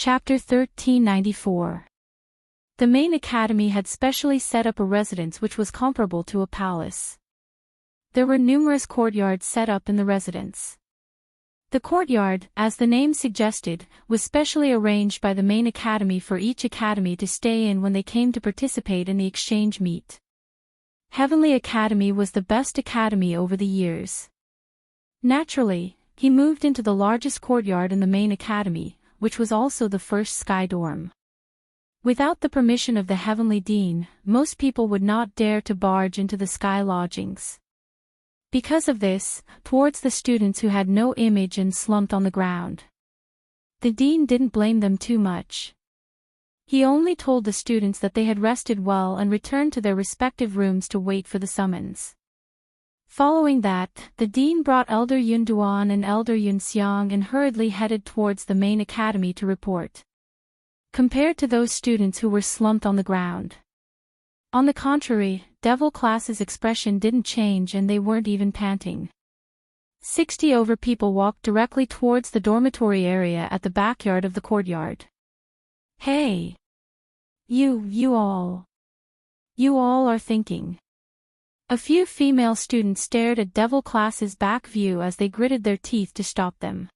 Chapter 1394. The main academy had specially set up a residence which was comparable to a palace. There were numerous courtyards set up in the residence. The courtyard, as the name suggested, was specially arranged by the main academy for each academy to stay in when they came to participate in the exchange meet. Heavenly Academy was the best academy over the years. Naturally, he moved into the largest courtyard in the main academy, which was also the first sky dorm. Without the permission of the heavenly dean, most people would not dare to barge into the sky lodgings. Because of this, towards the students who had no image and slumped on the ground, the dean didn't blame them too much. He only told the students that they had rested well and returned to their respective rooms to wait for the summons. Following that, the dean brought Elder Yun Duan and Elder Yun Xiang and hurriedly headed towards the main academy to report. Compared to those students who were slumped on the ground, on the contrary, Devil class's expression didn't change and they weren't even panting. 60 over people walked directly towards the dormitory area at the backyard of the courtyard. Hey! You all are thinking. A few female students stared at Devil class's back view as they gritted their teeth to stop them.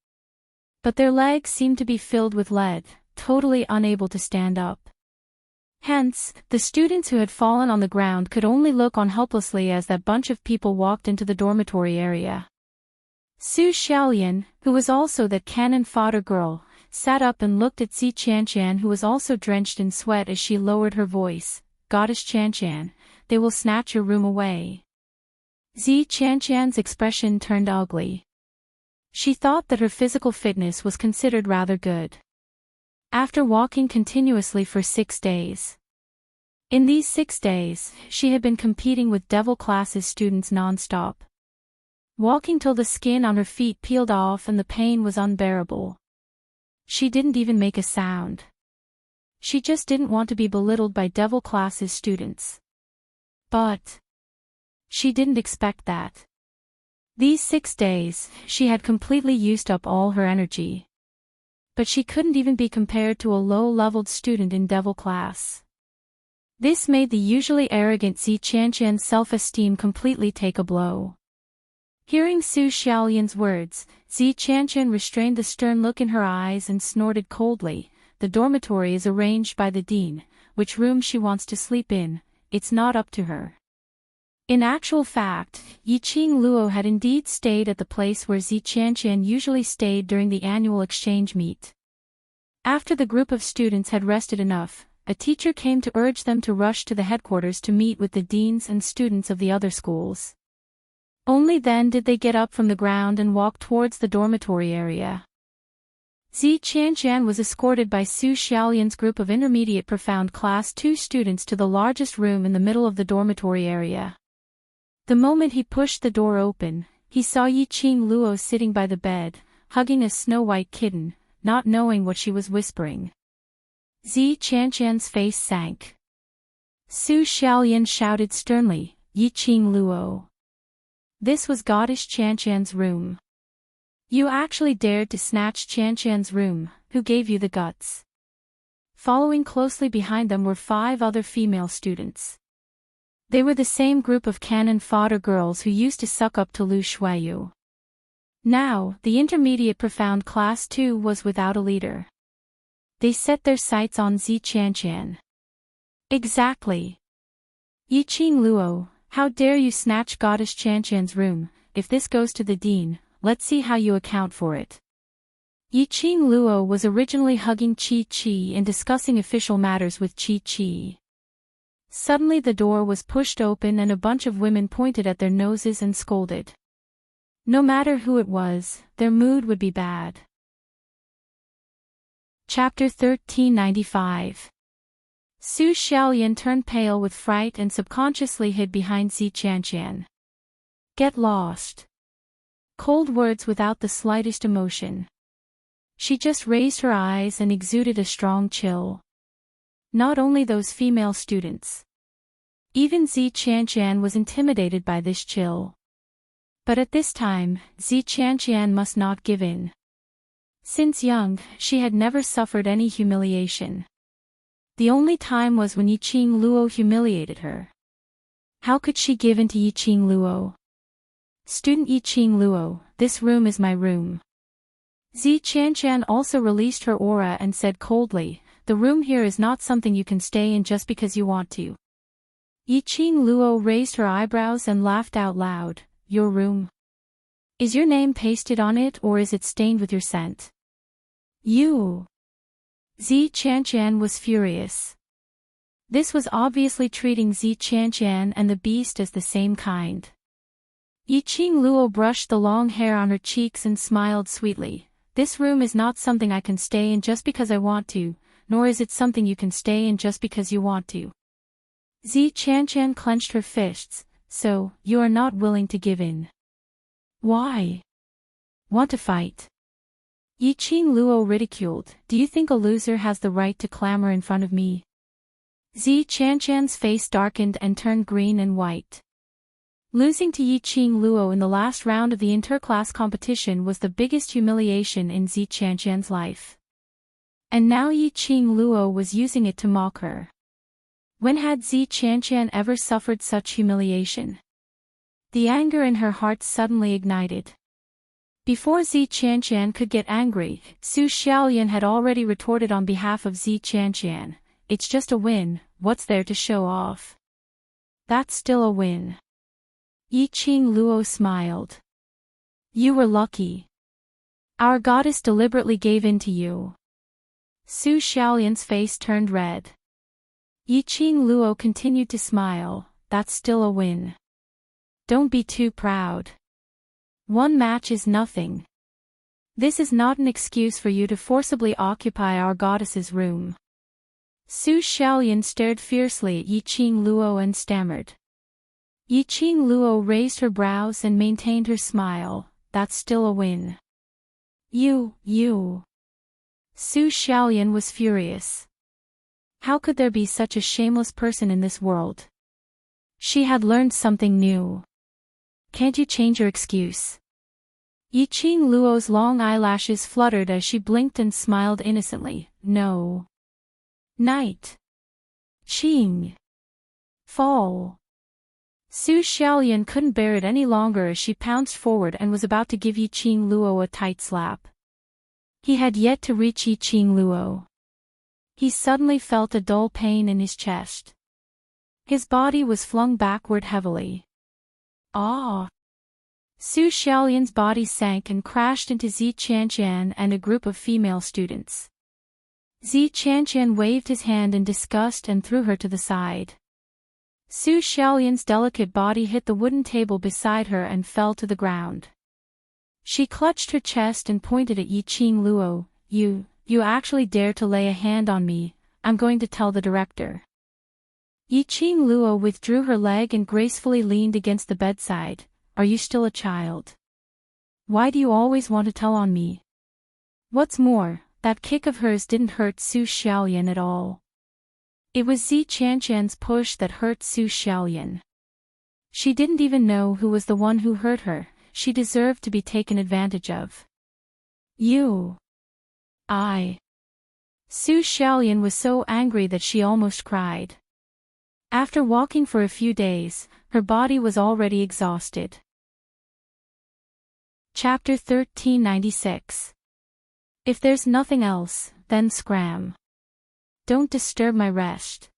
But their legs seemed to be filled with lead, totally unable to stand up. Hence, the students who had fallen on the ground could only look on helplessly as that bunch of people walked into the dormitory area. Su Xiaolian, who was also that cannon fodder girl, sat up and looked at Zi Qianqian, who was also drenched in sweat, as she lowered her voice. Goddess Qianqian, they will snatch your room away. Zi Qianqian's expression turned ugly. She thought that her physical fitness was considered rather good. After walking continuously for 6 days. In these 6 days, she had been competing with Devil class's students non-stop. Walking till the skin on her feet peeled off and the pain was unbearable. She didn't even make a sound. She just didn't want to be belittled by Devil class's students. But she didn't expect that. These 6 days, she had completely used up all her energy. But she couldn't even be compared to a low-leveled student in Devil class. This made the usually arrogant Zi Qianqian's self-esteem completely take a blow. Hearing Su Xiaolian's words, Zi Qianqian restrained the stern look in her eyes and snorted coldly. The dormitory is arranged by the dean. Which room she wants to sleep in, it's not up to her. In actual fact, Yiqing Luo had indeed stayed at the place where Zi Qianqian usually stayed during the annual exchange meet. After the group of students had rested enough, a teacher came to urge them to rush to the headquarters to meet with the deans and students of the other schools. Only then did they get up from the ground and walk towards the dormitory area. Zi Qianqian was escorted by Su Xiaolian's group of intermediate profound class 2 students to the largest room in the middle of the dormitory area. The moment he pushed the door open, he saw Yiqing Luo sitting by the bed, hugging a snow-white kitten, not knowing what she was whispering. Zi Qianqian's face sank. Su Xiaolian shouted sternly, Yiqing Luo. This was Goddess Qianqian's room. You actually dared to snatch Qianqian's room, who gave you the guts? Following closely behind them were 5 other female students. They were the same group of cannon fodder girls who used to suck up to Lu Shuiyu. Now, the intermediate profound class 2 was without a leader. They set their sights on Zi Qianqian. Exactly. Yiqing Luo, how dare you snatch Goddess Qianqian's room? If this goes to the dean, let's see how you account for it. Yiqing Luo was originally hugging Qi Qi and discussing official matters with Qi Qi. Suddenly the door was pushed open and a bunch of women pointed at their noses and scolded. No matter who it was, their mood would be bad. Chapter 1395. Su Xiaolian turned pale with fright and subconsciously hid behind Zi Qianqian. Get lost. Cold words without the slightest emotion. She just raised her eyes and exuded a strong chill. Not only those female students. Even Zi Qianqian was intimidated by this chill. But at this time, Zi Qianqian must not give in. Since young, she had never suffered any humiliation. The only time was when Yiqing Luo humiliated her. How could she give in to Yiqing Luo? Student Yiqing Luo, this room is my room. Zi Qianshan also released her aura and said coldly, the room here is not something you can stay in just because you want to. Yiqing Luo raised her eyebrows and laughed out loud, your room? Is your name pasted on it or is it stained with your scent? You. Zi Qianshan was furious. This was obviously treating Zi Qianshan and the beast as the same kind. Yiqing Luo brushed the long hair on her cheeks and smiled sweetly. This room is not something I can stay in just because I want to, nor is it something you can stay in just because you want to. Zi Qianshan clenched her fists, so, you are not willing to give in. Why? Want to fight? Yiqing Luo ridiculed, do you think a loser has the right to clamor in front of me? Zi Qianshan's face darkened and turned green and white. Losing to Yiqing Luo in the last round of the interclass competition was the biggest humiliation in Zi Qianshan's life. And now Yiqing Luo was using it to mock her. When had Zi Qianshan ever suffered such humiliation? The anger in her heart suddenly ignited. Before Zi Qianshan could get angry, Su Xiaolian had already retorted on behalf of Zi Qianshan, it's just a win, what's there to show off? That's still a win. Yiqing Luo smiled. You were lucky. Our goddess deliberately gave in to you. Su Xiaolian's face turned red. Yiqing Luo continued to smile, that's still a win. Don't be too proud. One match is nothing. This is not an excuse for you to forcibly occupy our goddess's room. Su Xiaolian stared fiercely at Yiqing Luo and stammered. Yiqing Luo raised her brows and maintained her smile, that's still a win. You. Su Xiaolian was furious. How could there be such a shameless person in this world? She had learned something new. Can't you change your excuse? Yiqing Luo's long eyelashes fluttered as she blinked and smiled innocently, no. Night. Qing. Fall. Su Xiaolian couldn't bear it any longer as she pounced forward and was about to give Yiqing Luo a tight slap. He had yet to reach Yiqing Luo. He suddenly felt a dull pain in his chest. His body was flung backward heavily. Ah! Su Xiaolian's body sank and crashed into Zi Qianshan and a group of female students. Zi Qianshan waved his hand in disgust and threw her to the side. Su Xiaolian's delicate body hit the wooden table beside her and fell to the ground. She clutched her chest and pointed at Yiqing Luo, you actually dare to lay a hand on me, I'm going to tell the director. Yiqing Luo withdrew her leg and gracefully leaned against the bedside, are you still a child? Why do you always want to tell on me? What's more, that kick of hers didn't hurt Su Xiaolian at all. It was Zi Qianshan's push that hurt Su Xiaolian. She didn't even know who was the one who hurt her, she deserved to be taken advantage of. Su Xiaolian was so angry that she almost cried. After walking for a few days, her body was already exhausted. Chapter 1396. If there's nothing else, then scram. Don't disturb my rest.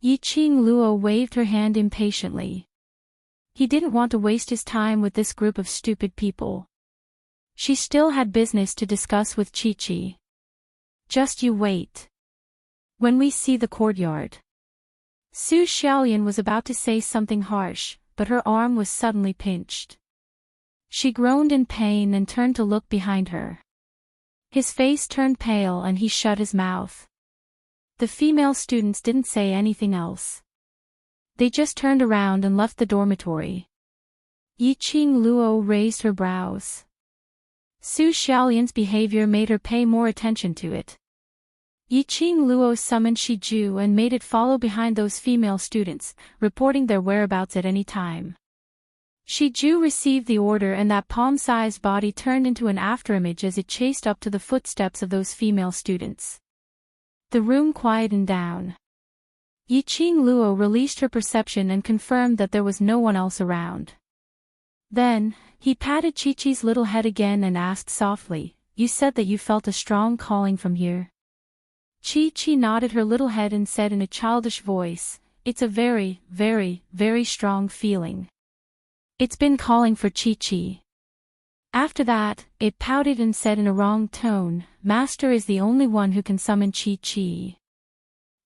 Yiqing Luo waved her hand impatiently. He didn't want to waste his time with this group of stupid people. She still had business to discuss with Chi-Chi. Just you wait. When we see the courtyard. Su Xiaolian was about to say something harsh, but her arm was suddenly pinched. She groaned in pain and turned to look behind her. His face turned pale and he shut his mouth. The female students didn't say anything else. They just turned around and left the dormitory. Yiqing Luo raised her brows. Su Xiaolian's behavior made her pay more attention to it. Yiqing Luo summoned Shiju and made it follow behind those female students, reporting their whereabouts at any time. Shiju received the order, and that palm-sized body turned into an afterimage as it chased up to the footsteps of those female students. The room quietened down. Yiqing Luo released her perception and confirmed that there was no one else around. Then, he patted Chi-Chi's little head again and asked softly, "You said that you felt a strong calling from here?" Chi-Chi nodded her little head and said in a childish voice, "It's a very, very, very strong feeling. It's been calling for Chi-Chi." After that, it pouted and said in a wrong tone, "Master is the only one who can summon Chi-Chi.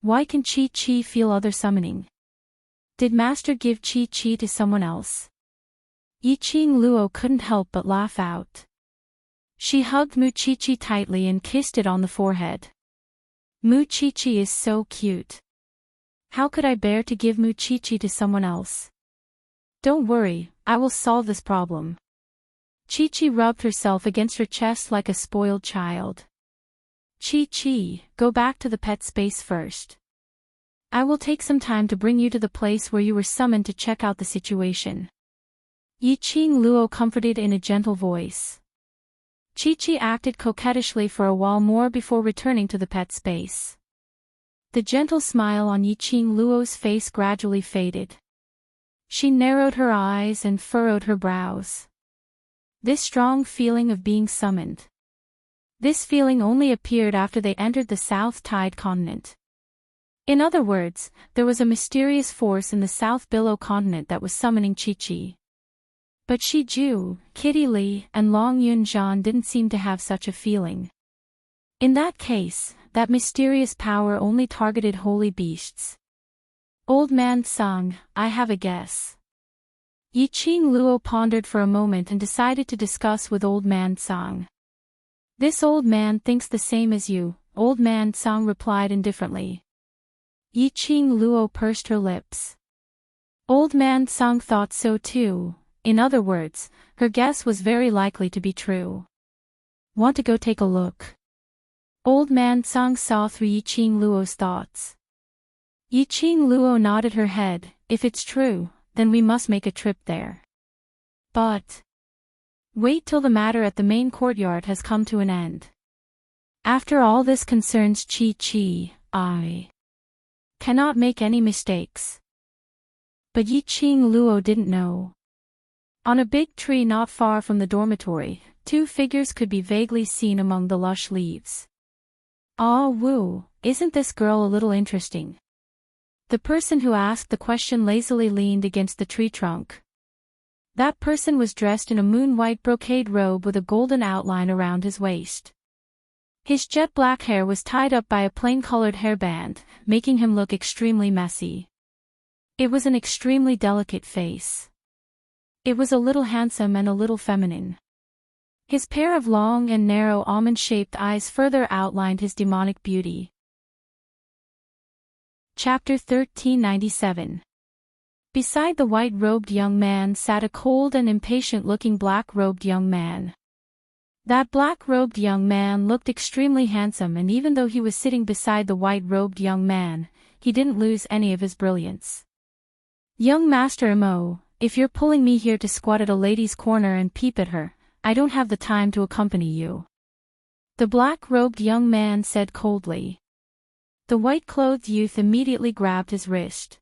Why can Chi-Chi feel other summoning? Did Master give Chi-Chi to someone else?" Yiqing Luo couldn't help but laugh out. She hugged Mu Chi-Chi tightly and kissed it on the forehead. "Mu Chi-Chi is so cute. How could I bear to give Mu Chi-Chi to someone else? Don't worry, I will solve this problem." Chi-Chi rubbed herself against her chest like a spoiled child. "Chi-Chi, go back to the pet space first. I will take some time to bring you to the place where you were summoned to check out the situation." Yiqing Luo comforted in a gentle voice. Chi-Chi acted coquettishly for a while more before returning to the pet space. The gentle smile on Yiqing Luo's face gradually faded. She narrowed her eyes and furrowed her brows. This strong feeling of being summoned. This feeling only appeared after they entered the South Tide continent. In other words, there was a mysterious force in the South Billow continent that was summoning Chi-Chi. But Shiju, Kitty Li, and Long Yunzhan didn't seem to have such a feeling. In that case, that mysterious power only targeted holy beasts. "Old Man Sung, I have a guess." Yiqing Luo pondered for a moment and decided to discuss with Old Man Sung. "This old man thinks the same as you," Old Man Sung replied indifferently. Yiqing Luo pursed her lips. Old Man Sung thought so too. In other words, her guess was very likely to be true. "Want to go take a look?" Old Man Sung saw through Yiqing Luo's thoughts. Yiqing Luo nodded her head. "If it's true, then we must make a trip there. But wait till the matter at the main courtyard has come to an end. After all, this concerns Chi-Chi. I cannot make any mistakes." But Yiqing Luo didn't know. On a big tree not far from the dormitory, two figures could be vaguely seen among the lush leaves. "Ah, woo, isn't this girl a little interesting?" The person who asked the question lazily leaned against the tree trunk. That person was dressed in a moon-white brocade robe with a golden outline around his waist. His jet black hair was tied up by a plain-colored hairband, making him look extremely messy. It was an extremely delicate face. It was a little handsome and a little feminine. His pair of long and narrow almond-shaped eyes further outlined his demonic beauty. Chapter 1397. Beside the white-robed young man sat a cold and impatient-looking black-robed young man. That black-robed young man looked extremely handsome, and even though he was sitting beside the white-robed young man, he didn't lose any of his brilliance. "Young Master Mo, if you're pulling me here to squat at a lady's corner and peep at her, I don't have the time to accompany you," the black-robed young man said coldly. The white-clothed youth immediately grabbed his wrist.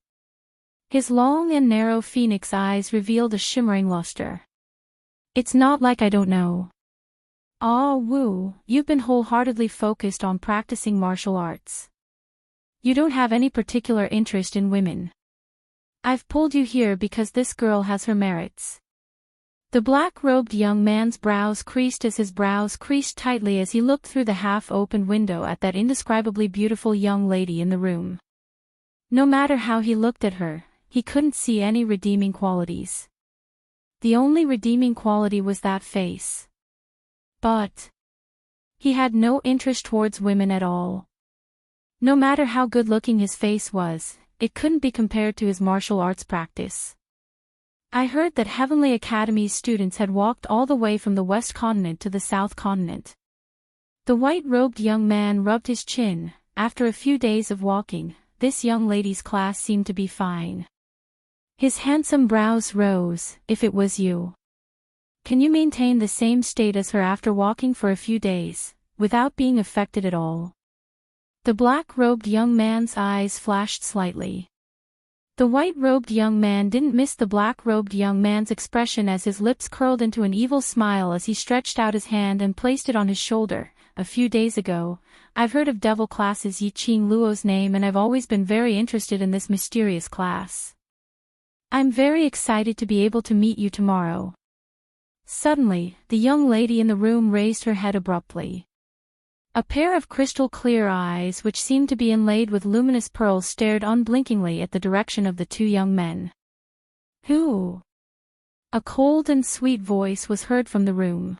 His long and narrow phoenix eyes revealed a shimmering luster. "It's not like I don't know. Ah, Wu, you've been wholeheartedly focused on practicing martial arts. You don't have any particular interest in women. I've pulled you here because this girl has her merits." The black-robed young man's brows creased as his brows creased tightly as he looked through the half-opened window at that indescribably beautiful young lady in the room. No matter how he looked at her, he couldn't see any redeeming qualities. The only redeeming quality was that face. But he had no interest towards women at all. No matter how good-looking his face was, it couldn't be compared to his martial arts practice. "I heard that Heavenly Academy's students had walked all the way from the West Continent to the South Continent." The white-robed young man rubbed his chin. After a few days of walking, this young lady's class seemed to be fine. His handsome brows rose. If it was you, can you maintain the same state as her after walking for a few days, without being affected at all? The black-robed young man's eyes flashed slightly. The white-robed young man didn't miss the black-robed young man's expression as his lips curled into an evil smile as he stretched out his hand and placed it on his shoulder. A few days ago, I've heard of devil classes Yi-Ching Luo's name, and I've always been very interested in this mysterious class. I'm very excited to be able to meet you tomorrow. Suddenly, the young lady in the room raised her head abruptly. A pair of crystal-clear eyes which seemed to be inlaid with luminous pearls stared unblinkingly at the direction of the two young men. Who? A cold and sweet voice was heard from the room.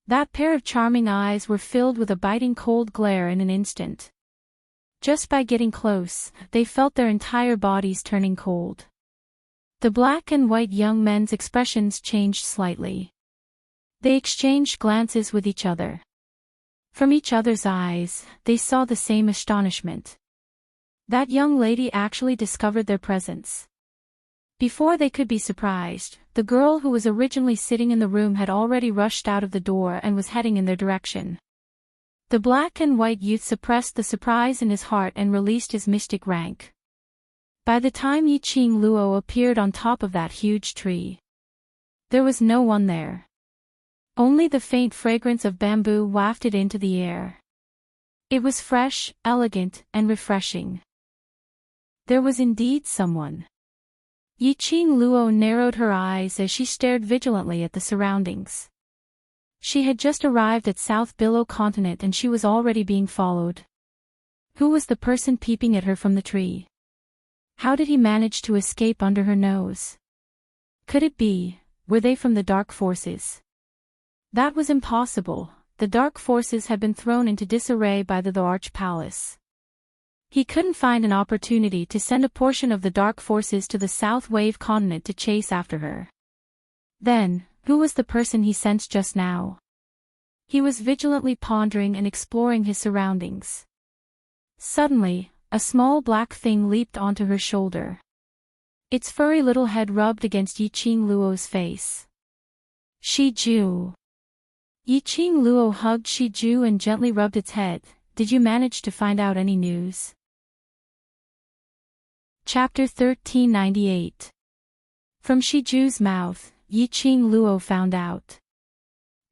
That pair of charming eyes were filled with a biting cold glare in an instant. Just by getting close, they felt their entire bodies turning cold. The black and white young men's expressions changed slightly. They exchanged glances with each other. From each other's eyes, they saw the same astonishment. That young lady actually discovered their presence. Before they could be surprised, the girl who was originally sitting in the room had already rushed out of the door and was heading in their direction. The black and white youth suppressed the surprise in his heart and released his mystic rank. By the time Yi-Ching Luo appeared on top of that huge tree, there was no one there. Only the faint fragrance of bamboo wafted into the air. It was fresh, elegant, and refreshing. There was indeed someone. Yi-Ching Luo narrowed her eyes as she stared vigilantly at the surroundings. She had just arrived at South Billow Continent and she was already being followed. Who was the person peeping at her from the tree? How did he manage to escape under her nose? Could it be, were they from the dark forces? That was impossible. The dark forces had been thrown into disarray by the Arch Palace. He couldn't find an opportunity to send a portion of the dark forces to the South Wave Continent to chase after her. Then, who was the person he sensed just now? He was vigilantly pondering and exploring his surroundings. Suddenly, a small black thing leaped onto her shoulder. Its furry little head rubbed against Yi-Ching Luo's face. Shiju. Yi-Ching Luo hugged Shiju and gently rubbed its head. Did you manage to find out any news? Chapter 1398. From Shiju's mouth, Yi-Ching Luo found out.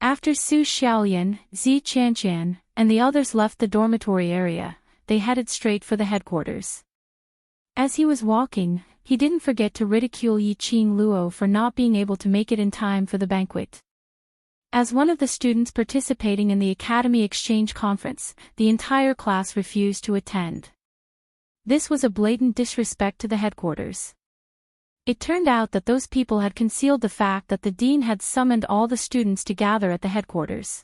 After Su Xiaolian, Zi Qianqian, and the others left the dormitory area, they headed straight for the headquarters. As he was walking, he didn't forget to ridicule Yi-Ching Luo for not being able to make it in time for the banquet. As one of the students participating in the Academy Exchange Conference, the entire class refused to attend. This was a blatant disrespect to the headquarters. It turned out that those people had concealed the fact that the dean had summoned all the students to gather at the headquarters.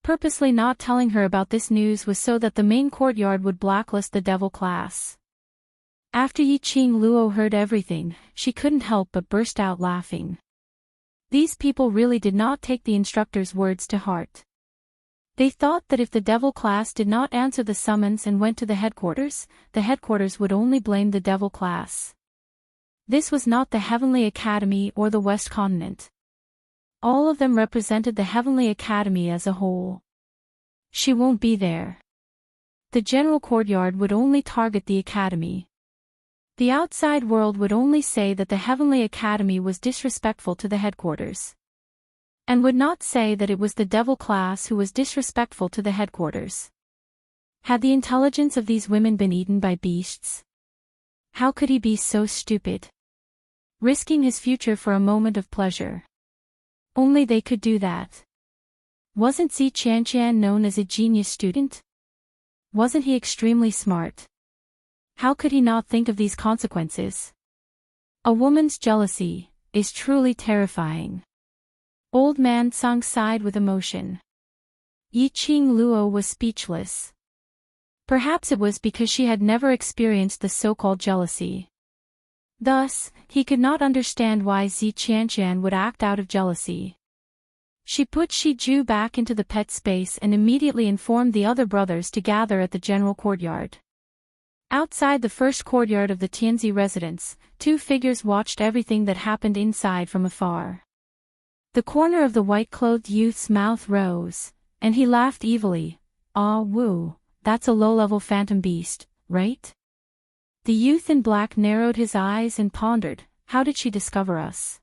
Purposely not telling her about this news was so that the main courtyard would blacklist the devil class. After Yi-Ching Luo heard everything, she couldn't help but burst out laughing. These people really did not take the instructor's words to heart. They thought that if the devil class did not answer the summons and went to the headquarters would only blame the devil class. This was not the Heavenly Academy or the West Continent. All of them represented the Heavenly Academy as a whole. She won't be there. The general courtyard would only target the Academy. The outside world would only say that the Heavenly Academy was disrespectful to the headquarters. And would not say that it was the devil class who was disrespectful to the headquarters. Had the intelligence of these women been eaten by beasts? How could he be so stupid? Risking his future for a moment of pleasure. Only they could do that. Wasn't Zi Qianqian known as a genius student? Wasn't he extremely smart? How could he not think of these consequences? A woman's jealousy is truly terrifying. Old man Tsang sighed with emotion. Yi-Ching Luo was speechless. Perhaps it was because she had never experienced the so-called jealousy. Thus, he could not understand why Zi Qianqian would act out of jealousy. She put Shiju back into the pet space and immediately informed the other brothers to gather at the general courtyard. Outside the first courtyard of the Tianzi residence, two figures watched everything that happened inside from afar. The corner of the white-clothed youth's mouth rose, and he laughed evilly. "Ah, woo, that's a low-level phantom beast, right?" The youth in black narrowed his eyes and pondered, "How did she discover us?"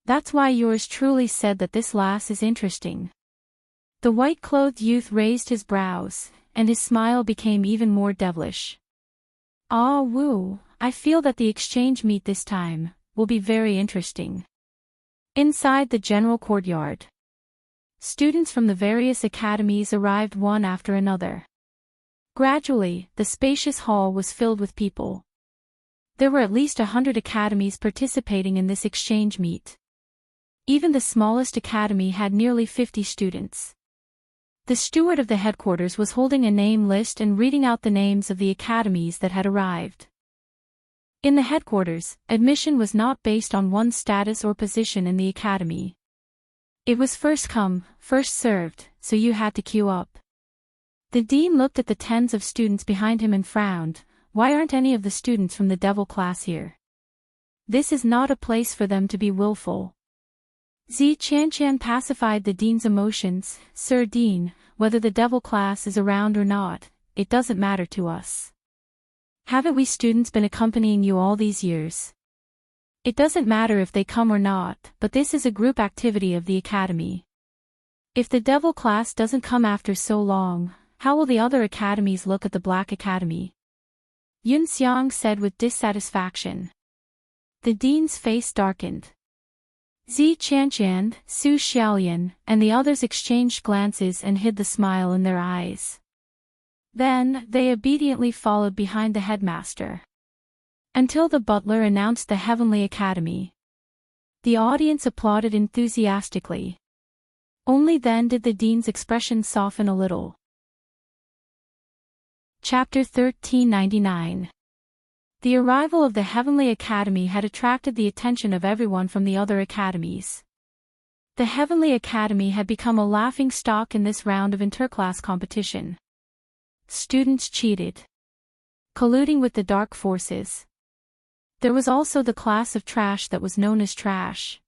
"That's why yours truly said that this lass is interesting." The white-clothed youth raised his brows, and his smile became even more devilish. "Ah, woo, I feel that the exchange meet this time will be very interesting." Inside the general courtyard, students from the various academies arrived one after another. Gradually, the spacious hall was filled with people. There were at least 100 academies participating in this exchange meet. Even the smallest academy had nearly 50 students. The steward of the headquarters was holding a name list and reading out the names of the academies that had arrived. In the headquarters, admission was not based on one's status or position in the academy. It was first come, first served, so you had to queue up. The dean looked at the tens of students behind him and frowned. "Why aren't any of the students from the devil class here? This is not a place for them to be willful." Zi Qianqian pacified the dean's emotions. "Sir Dean, whether the devil class is around or not, it doesn't matter to us. Haven't we students been accompanying you all these years? It doesn't matter if they come or not, but this is a group activity of the academy. If the devil class doesn't come after so long, how will the other academies look at the Black Academy?" Yun Xiang said with dissatisfaction. The dean's face darkened. Zi Qianqian, Su Xiaolian, and the others exchanged glances and hid the smile in their eyes. Then, they obediently followed behind the headmaster, until the butler announced the Heavenly Academy. The audience applauded enthusiastically. Only then did the dean's expression soften a little. Chapter 1399. The arrival of the Heavenly Academy had attracted the attention of everyone from the other academies. The Heavenly Academy had become a laughing stock in this round of interclass competition. Students cheated, colluding with the dark forces. There was also the class of trash that was known as trash.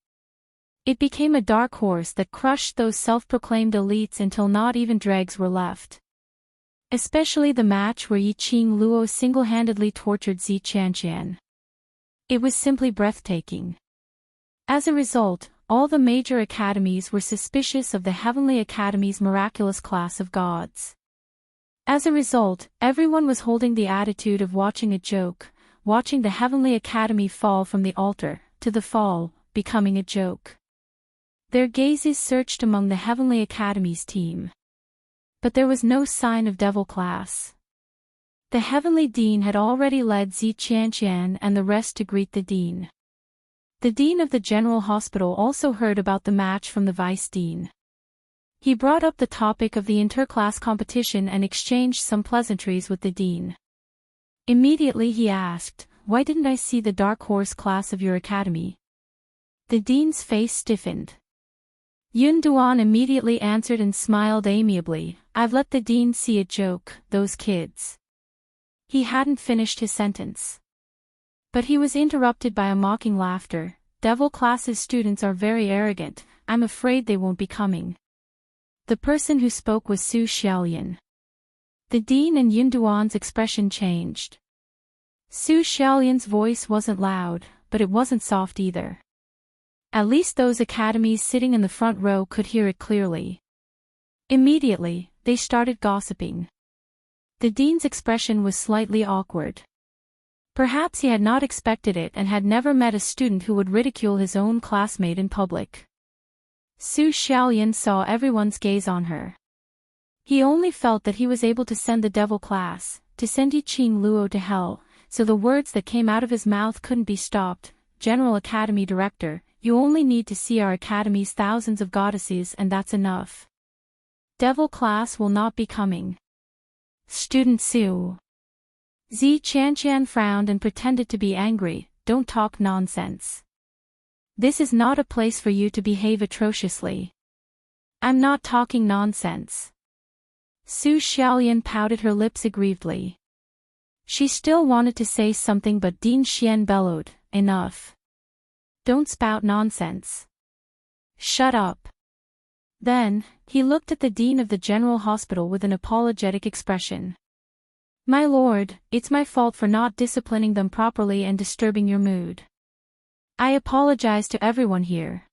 It became a dark horse that crushed those self-proclaimed elites until not even dregs were left. Especially the match where Yi Qing Luo single-handedly tortured Zi Qianqian. It was simply breathtaking. As a result, all the major academies were suspicious of the Heavenly Academy's miraculous class of gods. As a result, everyone was holding the attitude of watching a joke, watching the Heavenly Academy fall from the altar, to the fall, becoming a joke. Their gazes searched among the Heavenly Academy's team. But there was no sign of devil class. The Heavenly Dean had already led Zi Qianqian and the rest to greet the Dean. The Dean of the General Hospital also heard about the match from the Vice Dean. He brought up the topic of the interclass competition and exchanged some pleasantries with the Dean. Immediately he asked, "Why didn't I see the Dark Horse class of your academy?" The Dean's face stiffened. Yun Duan immediately answered and smiled amiably, "I've let the Dean see a joke, those kids." He hadn't finished his sentence. But he was interrupted by a mocking laughter. "Devil class's students are very arrogant, I'm afraid they won't be coming." The person who spoke was Su Xiaolian. The Dean and Yun Duan's expression changed. Su Xiaolian's voice wasn't loud, but it wasn't soft either. At least those academies sitting in the front row could hear it clearly. Immediately, they started gossiping. The Dean's expression was slightly awkward. Perhaps he had not expected it and had never met a student who would ridicule his own classmate in public. Su Xiaolian saw everyone's gaze on her. He only felt that he was able to send the devil class, to send Yi Qing Luo to hell, so the words that came out of his mouth couldn't be stopped. "General Academy Director, you only need to see our academy's thousands of goddesses and that's enough. Devil class will not be coming." Student Su. Zi Qianqian frowned and pretended to be angry. "Don't talk nonsense. This is not a place for you to behave atrociously." "I'm not talking nonsense." Su Xiaolian pouted her lips aggrievedly. She still wanted to say something, but Dean Xian bellowed, "Enough. Don't spout nonsense. Shut up." Then, he looked at the dean of the general hospital with an apologetic expression. "My lord, it's my fault for not disciplining them properly and disturbing your mood. I apologize to everyone here."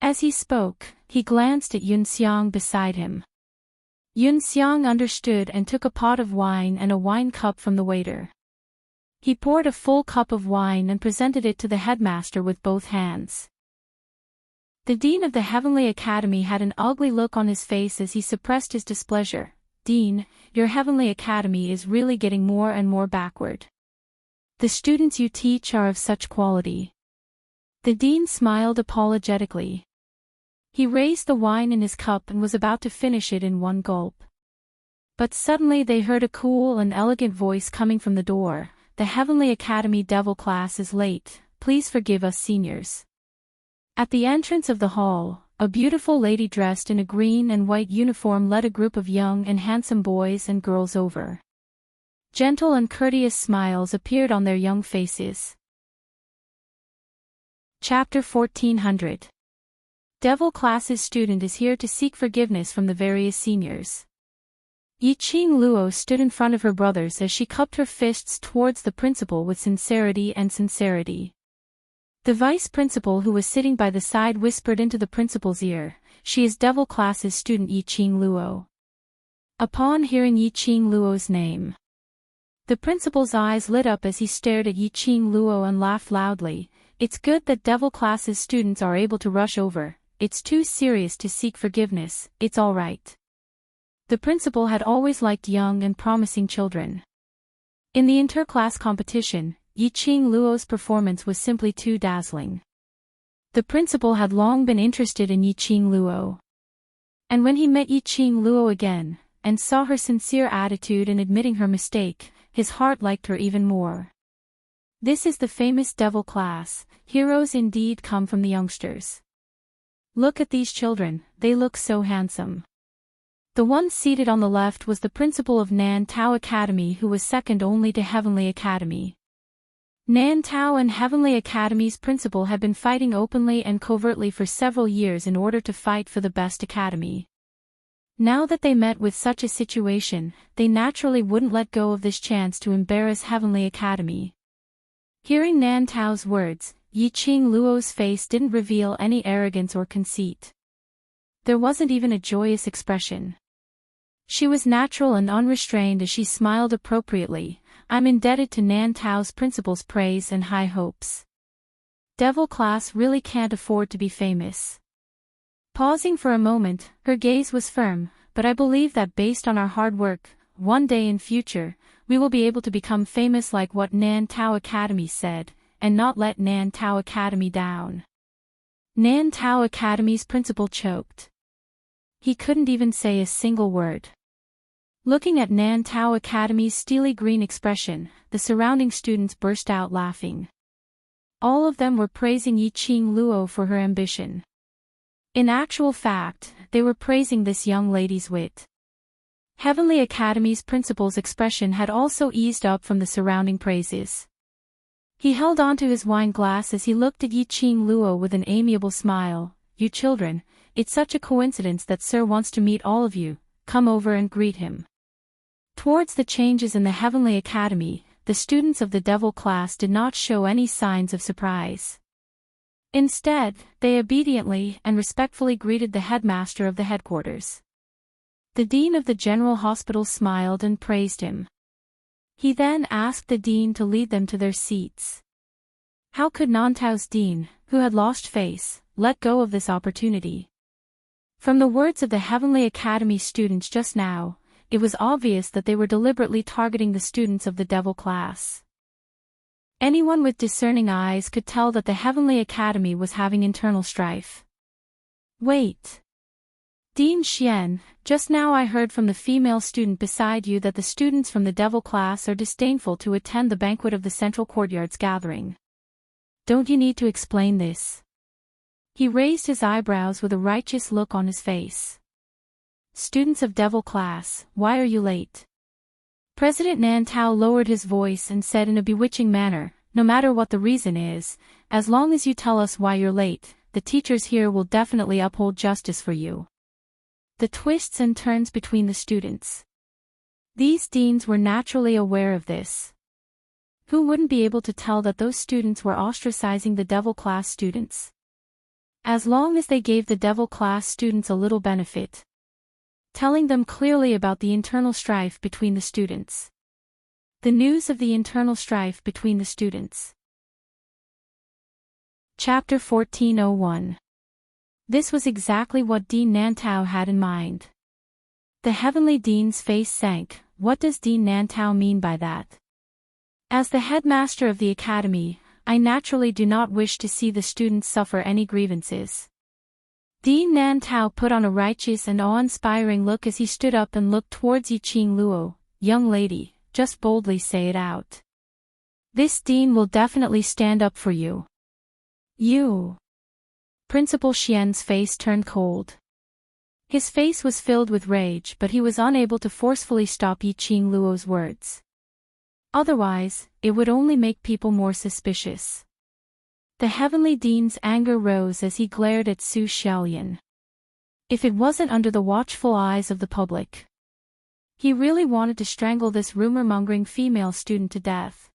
As he spoke, he glanced at Yun Xiang beside him. Yun Xiang understood and took a pot of wine and a wine cup from the waiter. He poured a full cup of wine and presented it to the headmaster with both hands. The dean of the Heavenly Academy had an ugly look on his face as he suppressed his displeasure. "Dean, your Heavenly Academy is really getting more and more backward. The students you teach are of such quality." The dean smiled apologetically. He raised the wine in his cup and was about to finish it in one gulp. But suddenly they heard a cool and elegant voice coming from the door. "The Heavenly Academy Devil class is late, please forgive us seniors." At the entrance of the hall, a beautiful lady dressed in a green and white uniform led a group of young and handsome boys and girls over. Gentle and courteous smiles appeared on their young faces. Chapter 1400. Devil Class's student is here to seek forgiveness from the various seniors. Yiqing Luo stood in front of her brothers as she cupped her fists towards the principal with sincerity. The vice principal who was sitting by the side whispered into the principal's ear, "She is Devil Class's student Yiqing Luo." Upon hearing Yiqing Luo's name, the principal's eyes lit up as he stared at Yiqing Luo and laughed loudly. "It's good that Devil Class's students are able to rush over. It's too serious to seek forgiveness, it's all right." The principal had always liked young and promising children. In the interclass competition, Yiqing Luo's performance was simply too dazzling. The principal had long been interested in Yiqing Luo. And when he met Yiqing Luo again, and saw her sincere attitude in admitting her mistake, his heart liked her even more. This is the famous Devil Class. Heroes indeed come from the youngsters. Look at these children, they look so handsome. The one seated on the left was the principal of Nan Tao Academy, who was second only to Heavenly Academy. Nan Tao and Heavenly Academy's principal had been fighting openly and covertly for several years in order to fight for the best academy. Now that they met with such a situation, they naturally wouldn't let go of this chance to embarrass Heavenly Academy. Hearing Nan Tao's words, Yiqing Luo's face didn't reveal any arrogance or conceit. There wasn't even a joyous expression. She was natural and unrestrained as she smiled appropriately. "I'm indebted to Nan Tao's principal's praise and high hopes. Devil Class really can't afford to be famous." Pausing for a moment, her gaze was firm, "But I believe that based on our hard work, one day in future, we will be able to become famous like what Nan Tao Academy said, and not let Nan Tao Academy down." Nan Tao Academy's principal choked. He couldn't even say a single word. Looking at Nan Tao Academy's steely green expression, the surrounding students burst out laughing. All of them were praising Yiqing Luo for her ambition. In actual fact, they were praising this young lady's wit. Heavenly Academy's principal's expression had also eased up from the surrounding praises. He held on to his wine glass as he looked at Yiqing Luo with an amiable smile. "You children, it's such a coincidence that Sir wants to meet all of you, come over and greet him." Towards the changes in the Heavenly Academy, the students of the Devil Class did not show any signs of surprise. Instead, they obediently and respectfully greeted the headmaster of the headquarters. The dean of the general hospital smiled and praised him. He then asked the dean to lead them to their seats. How could Nantao's dean, who had lost face, let go of this opportunity? From the words of the Heavenly Academy students just now, it was obvious that they were deliberately targeting the students of the Devil Class. Anyone with discerning eyes could tell that the Heavenly Academy was having internal strife. "Wait. Dean Xian, just now I heard from the female student beside you that the students from the Devil Class are disdainful to attend the banquet of the Central Courtyard's gathering. Don't you need to explain this?" He raised his eyebrows with a righteous look on his face. "Students of Devil Class, why are you late? President Nantao lowered his voice and said in a bewitching manner, "No matter what the reason is, as long as you tell us why you're late, the teachers here will definitely uphold justice for you." The twists and turns between the students. These deans were naturally aware of this. Who wouldn't be able to tell that those students were ostracizing the devil class students? As long as they gave the devil class students a little benefit, telling them clearly about the internal strife between the students. The news of the internal strife between the students. Chapter 1401. This was exactly what Dean Nantao had in mind. The heavenly dean's face sank. What does Dean Nantao mean by that? As the headmaster of the academy, I naturally do not wish to see the students suffer any grievances. Dean Nantao put on a righteous and awe-inspiring look as he stood up and looked towards Yiqing Luo. "Young lady, just boldly say it out. This dean will definitely stand up for you." "You." Principal Xian's face turned cold. His face was filled with rage, but he was unable to forcefully stop Yiqing Luo's words. Otherwise, it would only make people more suspicious. The heavenly dean's anger rose as he glared at Su Xiaolian. If it wasn't under the watchful eyes of the public, he really wanted to strangle this rumor-mongering female student to death.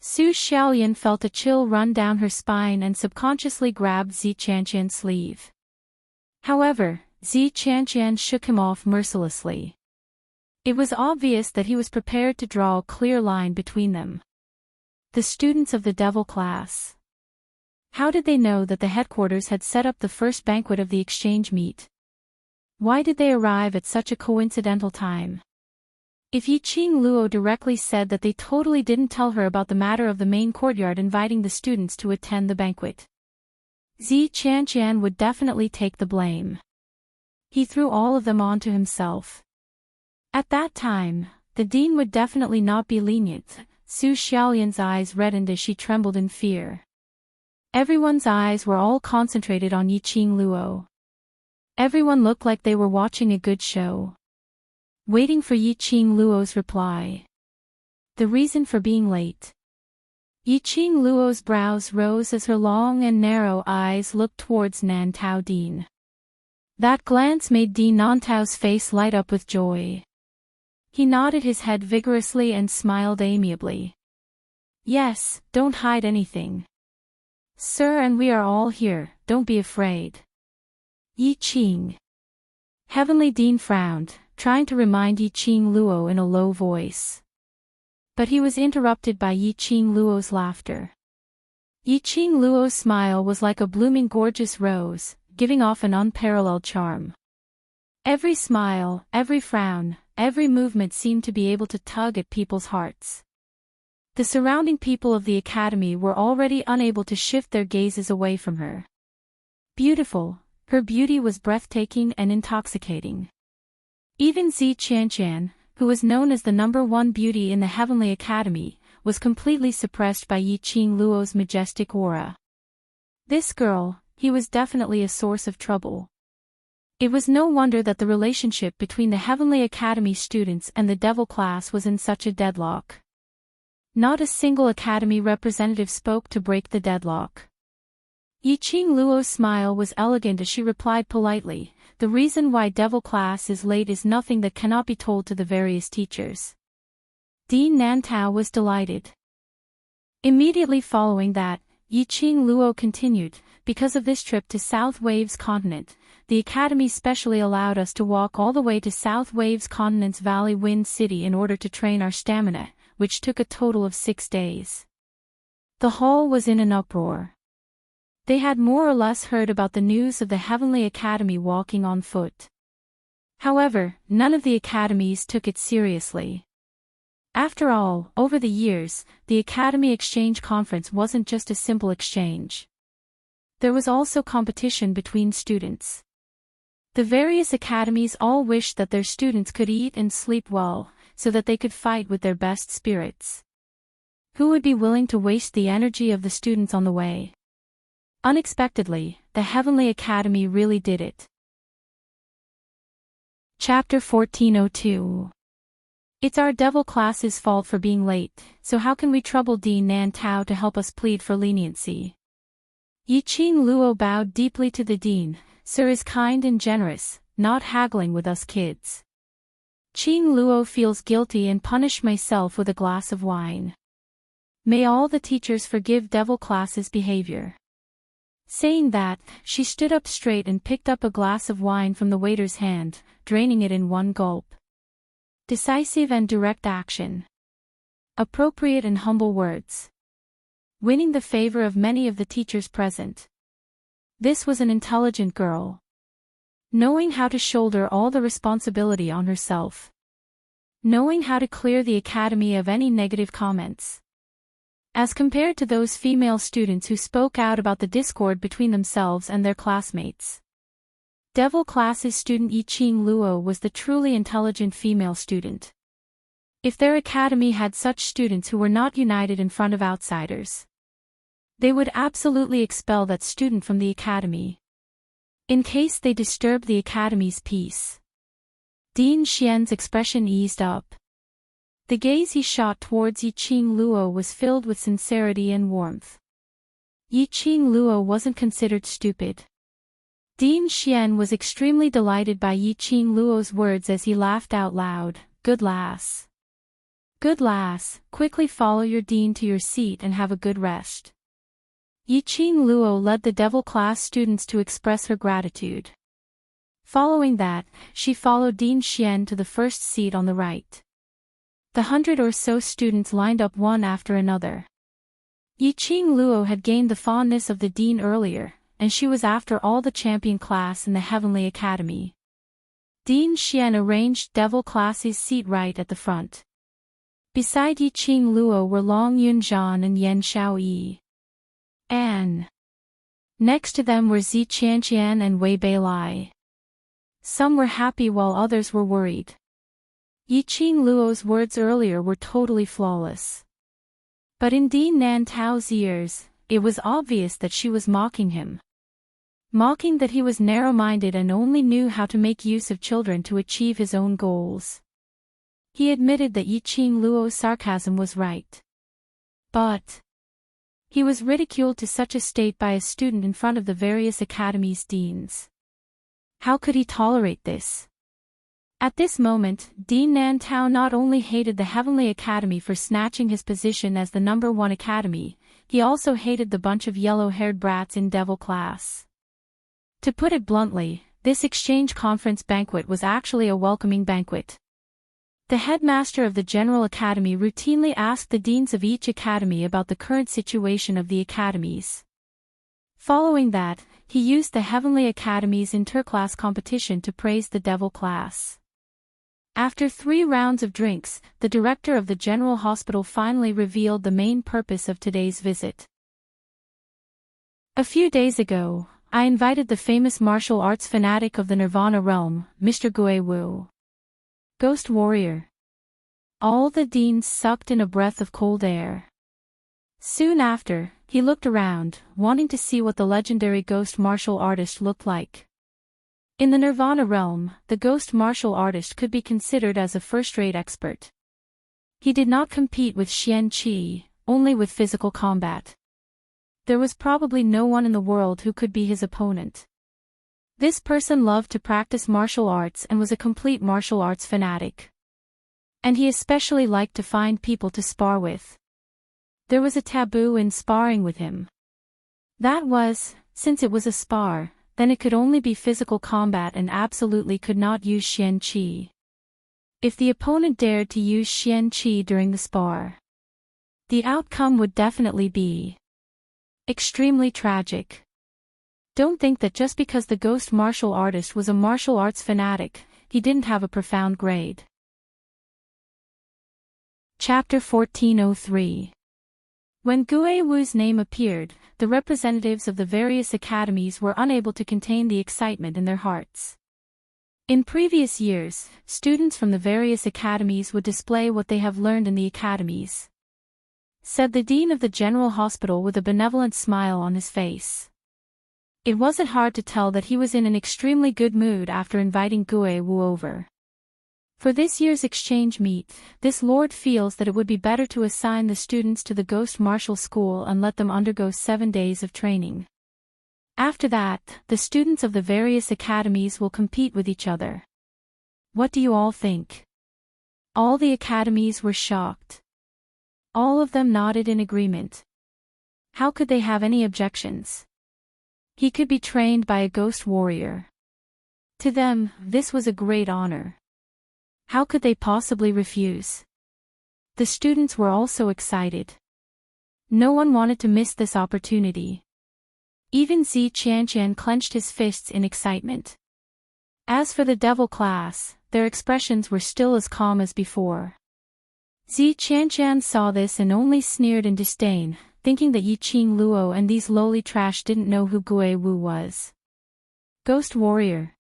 Su Xiaolian felt a chill run down her spine and subconsciously grabbed Zi Qianqian's sleeve. However, Zi Qianqian shook him off mercilessly. It was obvious that he was prepared to draw a clear line between them. The students of the devil class. How did they know that the headquarters had set up the first banquet of the exchange meet? Why did they arrive at such a coincidental time? If Yiqing Luo directly said that they totally didn't tell her about the matter of the main courtyard inviting the students to attend the banquet, Zi Qianqian would definitely take the blame. He threw all of them onto himself. At that time, the dean would definitely not be lenient. Su Xiaolian's eyes reddened as she trembled in fear. Everyone's eyes were all concentrated on Yiqing Luo. Everyone looked like they were watching a good show, waiting for Yiqing Luo's reply. The reason for being late. Yiqing Luo's brows rose as her long and narrow eyes looked towards Nantao Dean. That glance made Dean Nantao's face light up with joy. He nodded his head vigorously and smiled amiably. "Yes, don't hide anything. Sir, and we are all here, don't be afraid." Yiqing. Heavenly Dean frowned, trying to remind Yiqing Luo in a low voice. But he was interrupted by Yiqing Luo's laughter. Yiqing Luo's smile was like a blooming gorgeous rose, giving off an unparalleled charm. Every smile, every frown, every movement seemed to be able to tug at people's hearts. The surrounding people of the academy were already unable to shift their gazes away from her. Beautiful, her beauty was breathtaking and intoxicating. Even Zi Qianqian, who was known as the #1 beauty in the Heavenly Academy, was completely suppressed by Yiqing Luo's majestic aura. This girl, he was definitely a source of trouble. It was no wonder that the relationship between the Heavenly Academy students and the devil class was in such a deadlock. Not a single academy representative spoke to break the deadlock. Yiqing Luo's smile was elegant as she replied politely, "The reason why devil class is late is nothing that cannot be told to the various teachers." Dean Nantao was delighted. Immediately following that, Yiqing Luo continued, "Because of this trip to South Waves Continent, the Academy specially allowed us to walk all the way to South Waves Continent's Valley Wind City in order to train our stamina, which took a total of 6 days. The hall was in an uproar. They had more or less heard about the news of the Heavenly Academy walking on foot. However, none of the academies took it seriously. After all, over the years, the Academy Exchange Conference wasn't just a simple exchange. There was also competition between students. The various academies all wished that their students could eat and sleep well, so that they could fight with their best spirits. Who would be willing to waste the energy of the students on the way? Unexpectedly, the Heavenly Academy really did it. Chapter 1402. It's our devil class's fault for being late, so how can we trouble Dean Nan Tao to help us plead for leniency? Yi Qing Luo bowed deeply to the dean. Sir is kind and generous, not haggling with us kids. Qing Luo feels guilty and punish myself with a glass of wine. May all the teachers forgive devil class's behavior. Saying that, she stood up straight and picked up a glass of wine from the waiter's hand, draining it in one gulp. Decisive and direct action. Appropriate and humble words. Winning the favor of many of the teachers present. This was an intelligent girl. Knowing how to shoulder all the responsibility on herself. Knowing how to clear the academy of any negative comments. As compared to those female students who spoke out about the discord between themselves and their classmates. Devil class's student Yi Qing Luo was the truly intelligent female student. If their academy had such students who were not united in front of outsiders, they would absolutely expel that student from the academy. In case they disturbed the academy's peace. Dean Xian's expression eased up. The gaze he shot towards Yi Qing Luo was filled with sincerity and warmth. Yi Qing Luo wasn't considered stupid. Dean Xian was extremely delighted by Yi Qing Luo's words as he laughed out loud. Good lass. Good lass, quickly follow your dean to your seat and have a good rest. Yi Qing Luo led the devil class students to express her gratitude. Following that, she followed Dean Xian to the first seat on the right. The 100 or so students lined up one after another. Yi Qing Luo had gained the fondness of the dean earlier, and she was after all the champion class in the Heavenly Academy. Dean Xian arranged devil class's seat right at the front. Beside Yi Qing Luo were Long Yunzhan and Yan Xiaoyi. And next to them were Zi Qianqian and Wei Beilai. Some were happy while others were worried. Yi Qing Luo's words earlier were totally flawless. But in Dean Nan Tao's ears, it was obvious that she was mocking him. Mocking that he was narrow-minded and only knew how to make use of children to achieve his own goals. He admitted that Yi Qing Luo's sarcasm was right. But he was ridiculed to such a state by a student in front of the various academies' deans. How could he tolerate this? At this moment, Dean Nan Tao not only hated the Heavenly Academy for snatching his position as the #1 academy, he also hated the bunch of yellow-haired brats in devil class. To put it bluntly, this exchange conference banquet was actually a welcoming banquet. The headmaster of the General Academy routinely asked the deans of each academy about the current situation of the academies. Following that, he used the Heavenly Academy's interclass competition to praise the devil class. After 3 rounds of drinks, the director of the General Hospital finally revealed the main purpose of today's visit. A few days ago, I invited the famous martial arts fanatic of the Nirvana realm, Mr. Gui Wu. Ghost warrior. All the deans sucked in a breath of cold air. Soon after, he looked around, wanting to see what the legendary ghost martial artist looked like. In the Nirvana realm, the ghost martial artist could be considered as a first-rate expert. He did not compete with Xian Qi, only with physical combat. There was probably no one in the world who could be his opponent. This person loved to practice martial arts and was a complete martial arts fanatic. And he especially liked to find people to spar with. There was a taboo in sparring with him. That was, since it was a spar, then it could only be physical combat and absolutely could not use Xian Qi. If the opponent dared to use Xian Qi during the spar, the outcome would definitely be extremely tragic. Don't think that just because the ghost martial artist was a martial arts fanatic, he didn't have a profound grade. Chapter 1403. When Gui Wu's name appeared, the representatives of the various academies were unable to contain the excitement in their hearts. In previous years, students from the various academies would display what they have learned in the academies, said the dean of the General Hospital with a benevolent smile on his face. It wasn't hard to tell that he was in an extremely good mood after inviting Gui Wu over. For this year's exchange meet, this lord feels that it would be better to assign the students to the Ghost Martial School and let them undergo 7 days of training. After that, the students of the various academies will compete with each other. What do you all think? All the academies were shocked. All of them nodded in agreement. How could they have any objections? He could be trained by a ghost warrior. To them, this was a great honor. How could they possibly refuse? The students were also excited. No one wanted to miss this opportunity. Even Zi Qianqian clenched his fists in excitement. As for the devil class, their expressions were still as calm as before. Zi Qianqian saw this and only sneered in disdain, thinking that Yi Qing Luo and these lowly trash didn't know who Gui Wu was. Ghost warrior.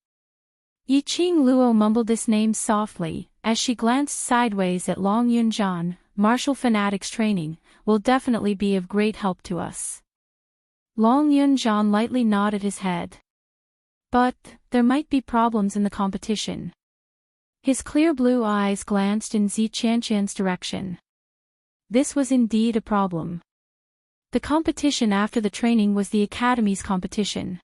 Yi Qing Luo mumbled this name softly, as she glanced sideways at Long Yunzhan. Martial fanatics training will definitely be of great help to us. Long Yunzhan lightly nodded his head. But there might be problems in the competition. His clear blue eyes glanced in Zi Qianqian's direction. This was indeed a problem. The competition after the training was the academy's competition.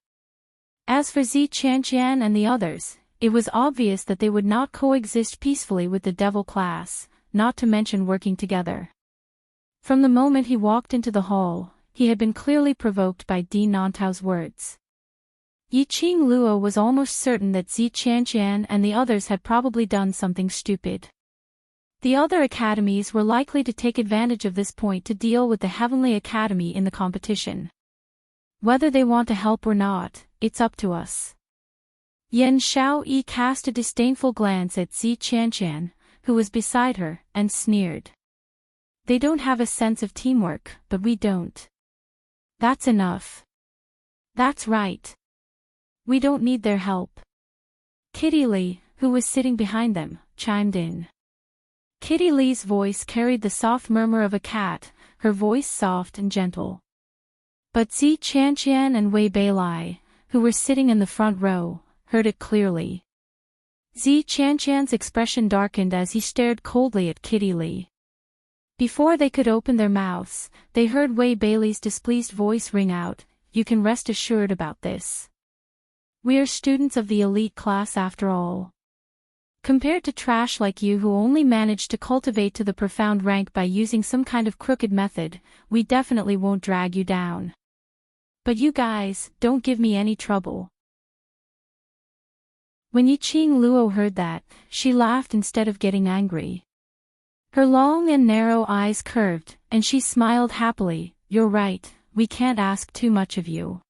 As for Zi Qianqian and the others, it was obvious that they would not coexist peacefully with the devil class, not to mention working together. From the moment he walked into the hall, he had been clearly provoked by Di Nantao's words. Yi Qing Luo was almost certain that Zi Qianqian and the others had probably done something stupid. The other academies were likely to take advantage of this point to deal with the Heavenly Academy in the competition. Whether they want to help or not, it's up to us. Yan Xiaoyi cast a disdainful glance at Zi Qianqian, who was beside her, and sneered. They don't have a sense of teamwork, but we don't. That's enough. That's right. We don't need their help. Kitty Li, who was sitting behind them, chimed in. Kitty Li's voice carried the soft murmur of a cat, her voice soft and gentle. But Zi Qianqian and Wei Beilai, who were sitting in the front row, heard it clearly. Zi Qianqian's expression darkened as he stared coldly at Kitty Li. Before they could open their mouths, they heard Wei Beilai's displeased voice ring out, "You can rest assured about this. We are students of the elite class after all. Compared to trash like you who only managed to cultivate to the profound rank by using some kind of crooked method, we definitely won't drag you down. But you guys, don't give me any trouble." When Yi Qing Luo heard that, she laughed instead of getting angry. Her long and narrow eyes curved, and she smiled happily. "You're right, we can't ask too much of you.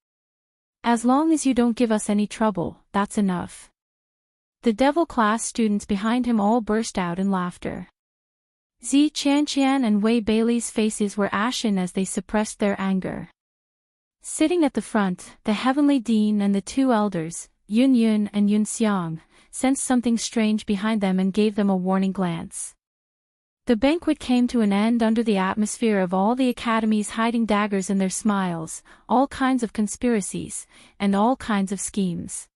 As long as you don't give us any trouble, that's enough." The devil class students behind him all burst out in laughter. Zi Qianqian and Wei Beilai's faces were ashen as they suppressed their anger. Sitting at the front, the Heavenly Dean and the two elders, Yun Yun and Yun Xiang, sensed something strange behind them and gave them a warning glance. The banquet came to an end under the atmosphere of all the academies hiding daggers in their smiles, all kinds of conspiracies, and all kinds of schemes.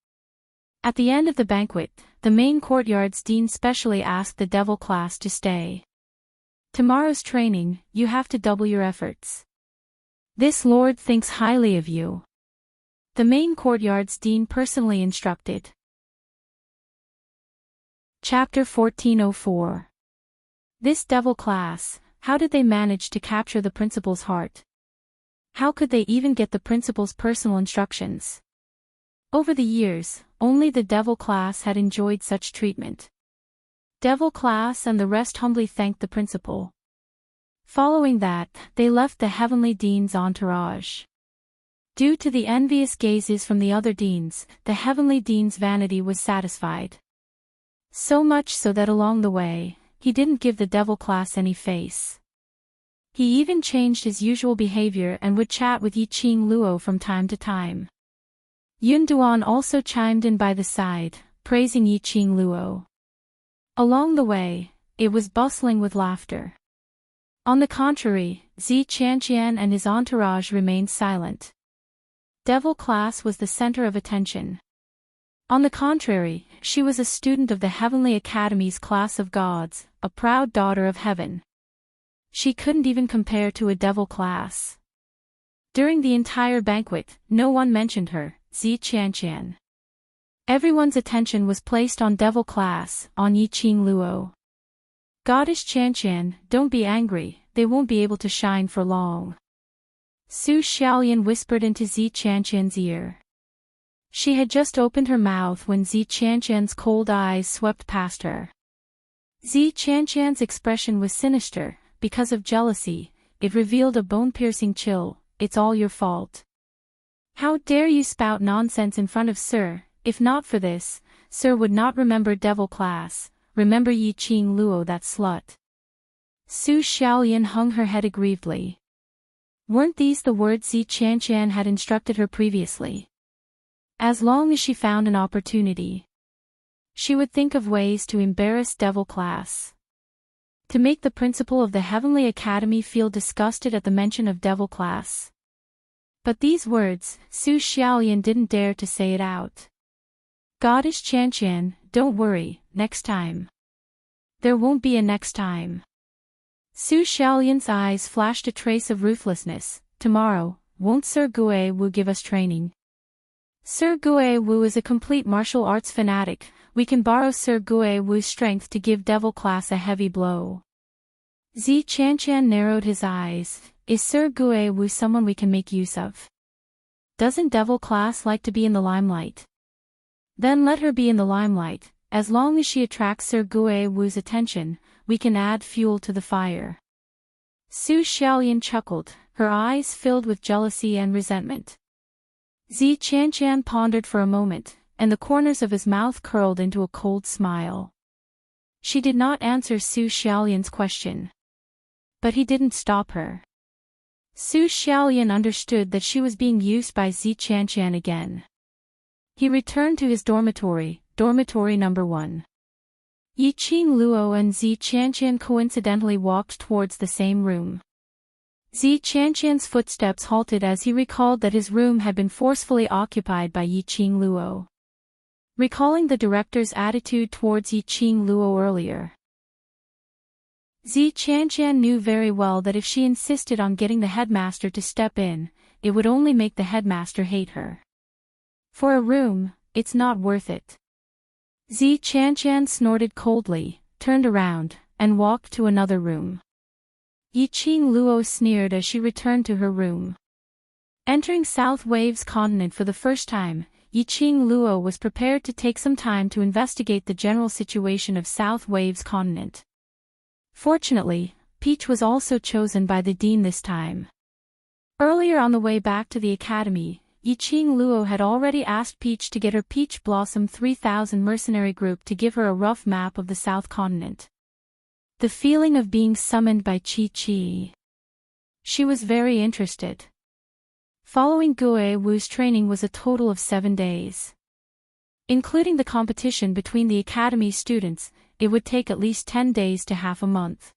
At the end of the banquet, the main courtyard's dean specially asked the devil class to stay. "Tomorrow's training, you have to double your efforts. This lord thinks highly of you." The main courtyard's dean personally instructed. Chapter 1404. This devil class, how did they manage to capture the principal's heart? How could they even get the principal's personal instructions? Over the years, only the devil class had enjoyed such treatment. Devil class and the rest humbly thanked the principal. Following that, they left the Heavenly Dean's entourage. Due to the envious gazes from the other deans, the Heavenly Dean's vanity was satisfied. So much so that along the way, he didn't give the devil class any face. He even changed his usual behavior and would chat with Yi Qing Luo from time to time. Yun Duan also chimed in by the side, praising Yi Qing Luo. Along the way, it was bustling with laughter. On the contrary, Zi Qianqian and his entourage remained silent. Devil class was the center of attention. On the contrary, she was a student of the Heavenly Academy's class of gods, a proud daughter of heaven. She couldn't even compare to a devil class. During the entire banquet, no one mentioned her, Zi Qianqian. Everyone's attention was placed on devil class, on Yi Qing Luo. Goddess Qianqian, don't be angry, they won't be able to shine for long. Su Xiaolian whispered into Zi Qianqian's ear. She had just opened her mouth when Zi Qianqian's cold eyes swept past her. Zi Qianqian's expression was sinister. Because of jealousy, it revealed a bone-piercing chill. It's all your fault. How dare you spout nonsense in front of Sir? If not for this, Sir would not remember devil class. Remember Yi Qing Luo, that slut. Su Xiaolian hung her head aggrievedly. Weren't these the words Zi Qianqian had instructed her previously? As long as she found an opportunity, she would think of ways to embarrass devil class. To make the principal of the Heavenly Academy feel disgusted at the mention of devil class. But these words, Su Xiaolian didn't dare to say it out. Goddess Qianqian, don't worry, next time. There won't be a next time. Su Xiaolian's eyes flashed a trace of ruthlessness. Tomorrow, won't Sir Gue Wu give us training? Sir Gue Wu is a complete martial arts fanatic. We can borrow Sir Gue Wu's strength to give devil class a heavy blow. Zi Qianqian narrowed his eyes. Is Sir Gue Wu someone we can make use of? Doesn't devil class like to be in the limelight? Then let her be in the limelight. As long as she attracts Sir Gue Wu's attention, we can add fuel to the fire. Su Xiaolian chuckled, her eyes filled with jealousy and resentment. Zi Qianqian pondered for a moment, and the corners of his mouth curled into a cold smile. She did not answer Su Xiaolian's question. But he didn't stop her. Su Xiaolian understood that she was being used by Zi Qianqian again. He returned to his dormitory, dormitory number 1. Yi Qing Luo and Zi Qianqian coincidentally walked towards the same room. Zi Qianqian's footsteps halted as he recalled that his room had been forcefully occupied by Yi Qing Luo. Recalling the director's attitude towards Yi Qing Luo earlier, Zi Qianqian knew very well that if she insisted on getting the headmaster to step in, it would only make the headmaster hate her. For a room, it's not worth it. Zi Qianqian snorted coldly, turned around, and walked to another room. Yi Qing Luo sneered as she returned to her room. Entering South Waves continent for the first time, Yi Qing Luo was prepared to take some time to investigate the general situation of South Waves continent. Fortunately, Peach was also chosen by the dean this time. Earlier on the way back to the academy, Yi Qing Luo had already asked Peach to get her Peach Blossom 3000 mercenary group to give her a rough map of the South continent. The feeling of being summoned by Chi Chi. She was very interested. Following Gue Wu's training was a total of 7 days. Including the competition between the academy students, it would take at least 10 days to half a month.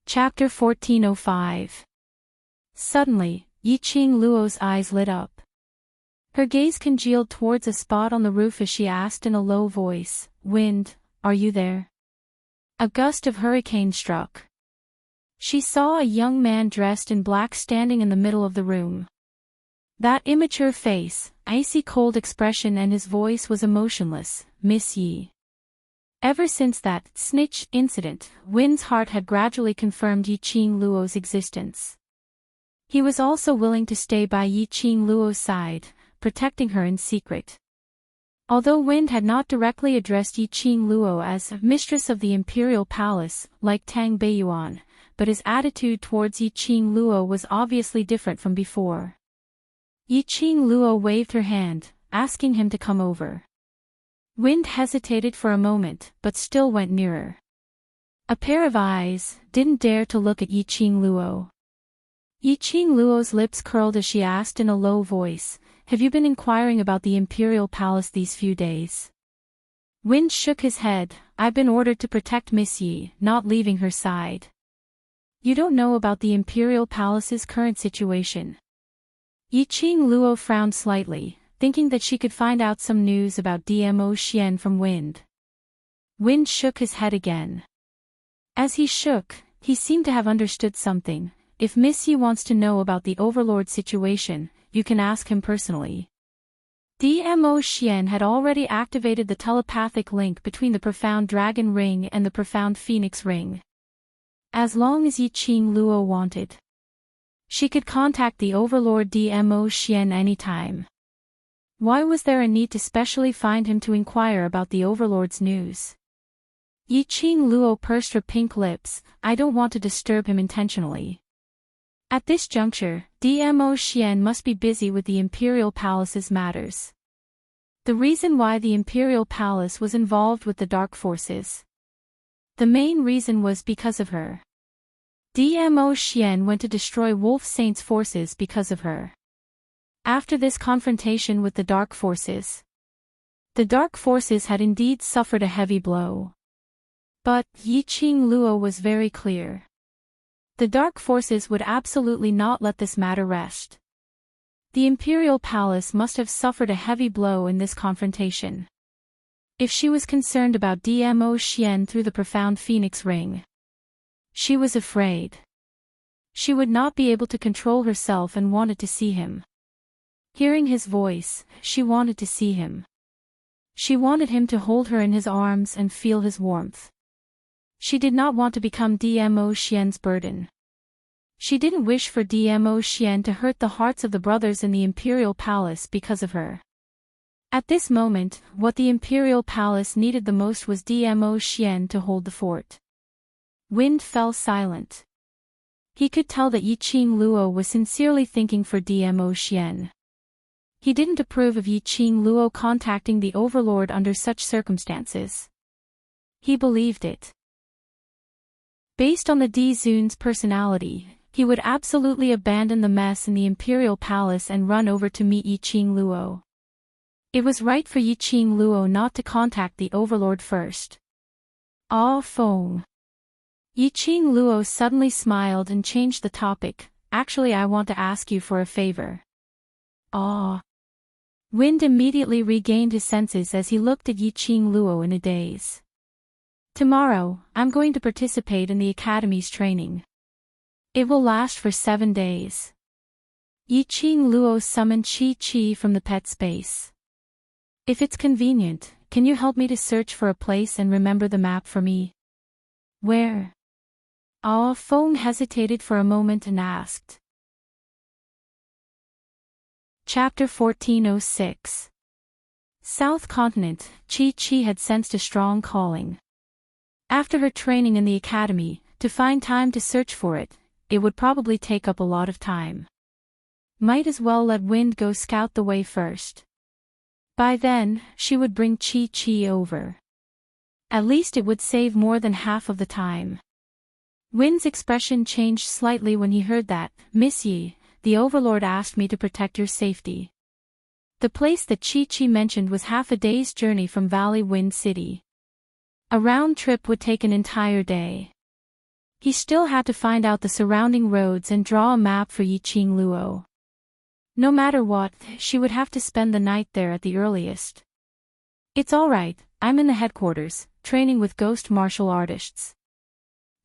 Chapter 1405. Suddenly, Yi Qing Luo's eyes lit up. Her gaze congealed towards a spot on the roof as she asked in a low voice, "Wind, are you there?" A gust of hurricane struck. She saw a young man dressed in black standing in the middle of the room. That immature face, icy cold expression, and his voice was emotionless. "Miss Yi." Ever since that snitch incident, Wind's heart had gradually confirmed Yi Qing Luo's existence. He was also willing to stay by Yi Qing Luo's side, protecting her in secret. Although Wind had not directly addressed Yi Qing Luo as mistress of the imperial palace, like Tang Beiyuan, but his attitude towards Yi Qing Luo was obviously different from before. Yi Qing Luo waved her hand, asking him to come over. Wind hesitated for a moment, but still went nearer. A pair of eyes didn't dare to look at Yi Qing Luo. Yi Qing Luo's lips curled as she asked in a low voice, "Have you been inquiring about the imperial palace these few days?" Wind shook his head. "I've been ordered to protect Miss Yi, not leaving her side." "You don't know about the imperial palace's current situation?" Yi Qing Luo frowned slightly. thinking that she could find out some news about Dmo Xian from Wind. Wind shook his head again. As he shook, he seemed to have understood something. If Miss Yi wants to know about the Overlord situation, you can ask him personally. Dmo Xian had already activated the telepathic link between the Profound Dragon Ring and the Profound Phoenix Ring. As long as Yi Qing Luo wanted, she could contact the Overlord Dmo Xian anytime. Why was there a need to specially find him to inquire about the Overlord's news? Yi Qing Luo pursed her pink lips. I don't want to disturb him intentionally. At this juncture, Dmo Xian must be busy with the Imperial Palace's matters. The reason why the Imperial Palace was involved with the dark forces. The main reason was because of her. Dmo Xian went to destroy Wolf Saint's forces because of her. After this confrontation with the dark forces, the dark forces had indeed suffered a heavy blow. But Yi Qing Luo was very clear. The dark forces would absolutely not let this matter rest. The Imperial Palace must have suffered a heavy blow in this confrontation. If she was concerned about Dmo Xian through the Profound Phoenix Ring, she was afraid she would not be able to control herself and wanted to see him. Hearing his voice, she wanted to see him. She wanted him to hold her in his arms and feel his warmth. She did not want to become Dmo Xian's burden. She didn't wish for Dmo Xian to hurt the hearts of the brothers in the Imperial Palace because of her. At this moment, what the Imperial Palace needed the most was Dmo Xian to hold the fort. Wind fell silent. He could tell that Yi Qing Luo was sincerely thinking for Dmo Xian. He didn't approve of Yi Qing Luo contacting the Overlord under such circumstances. He believed it. Based on the D Zun's personality, he would absolutely abandon the mess in the Imperial Palace and run over to meet Yi Qing Luo. It was right for Yi Qing Luo not to contact the Overlord first. Ah Feng. Yi Qing Luo suddenly smiled and changed the topic. Actually, I want to ask you for a favor. Ah. Wind immediately regained his senses as he looked at Yi Qing Luo in a daze. Tomorrow, I'm going to participate in the Academy's training. It will last for 7 days. Yi Qing Luo summoned Qi from the pet space. If it's convenient, can you help me to search for a place and remember the map for me? Where? Ah Feng hesitated for a moment and asked. Chapter 1406. South Continent. Qi had sensed a strong calling. After her training in the academy, to find time to search for it, it would probably take up a lot of time. Might as well let Wind go scout the way first. By then, she would bring Qi over. At least it would save more than half of the time. Wind's expression changed slightly when he heard that. Miss Yi, the Overlord asked me to protect your safety. The place that Qi mentioned was half a day's journey from Valley Wind City. A round trip would take an entire day. He still had to find out the surrounding roads and draw a map for Yi Qing Luo. No matter what, she would have to spend the night there at the earliest. It's alright, I'm in the headquarters, training with ghost martial artists.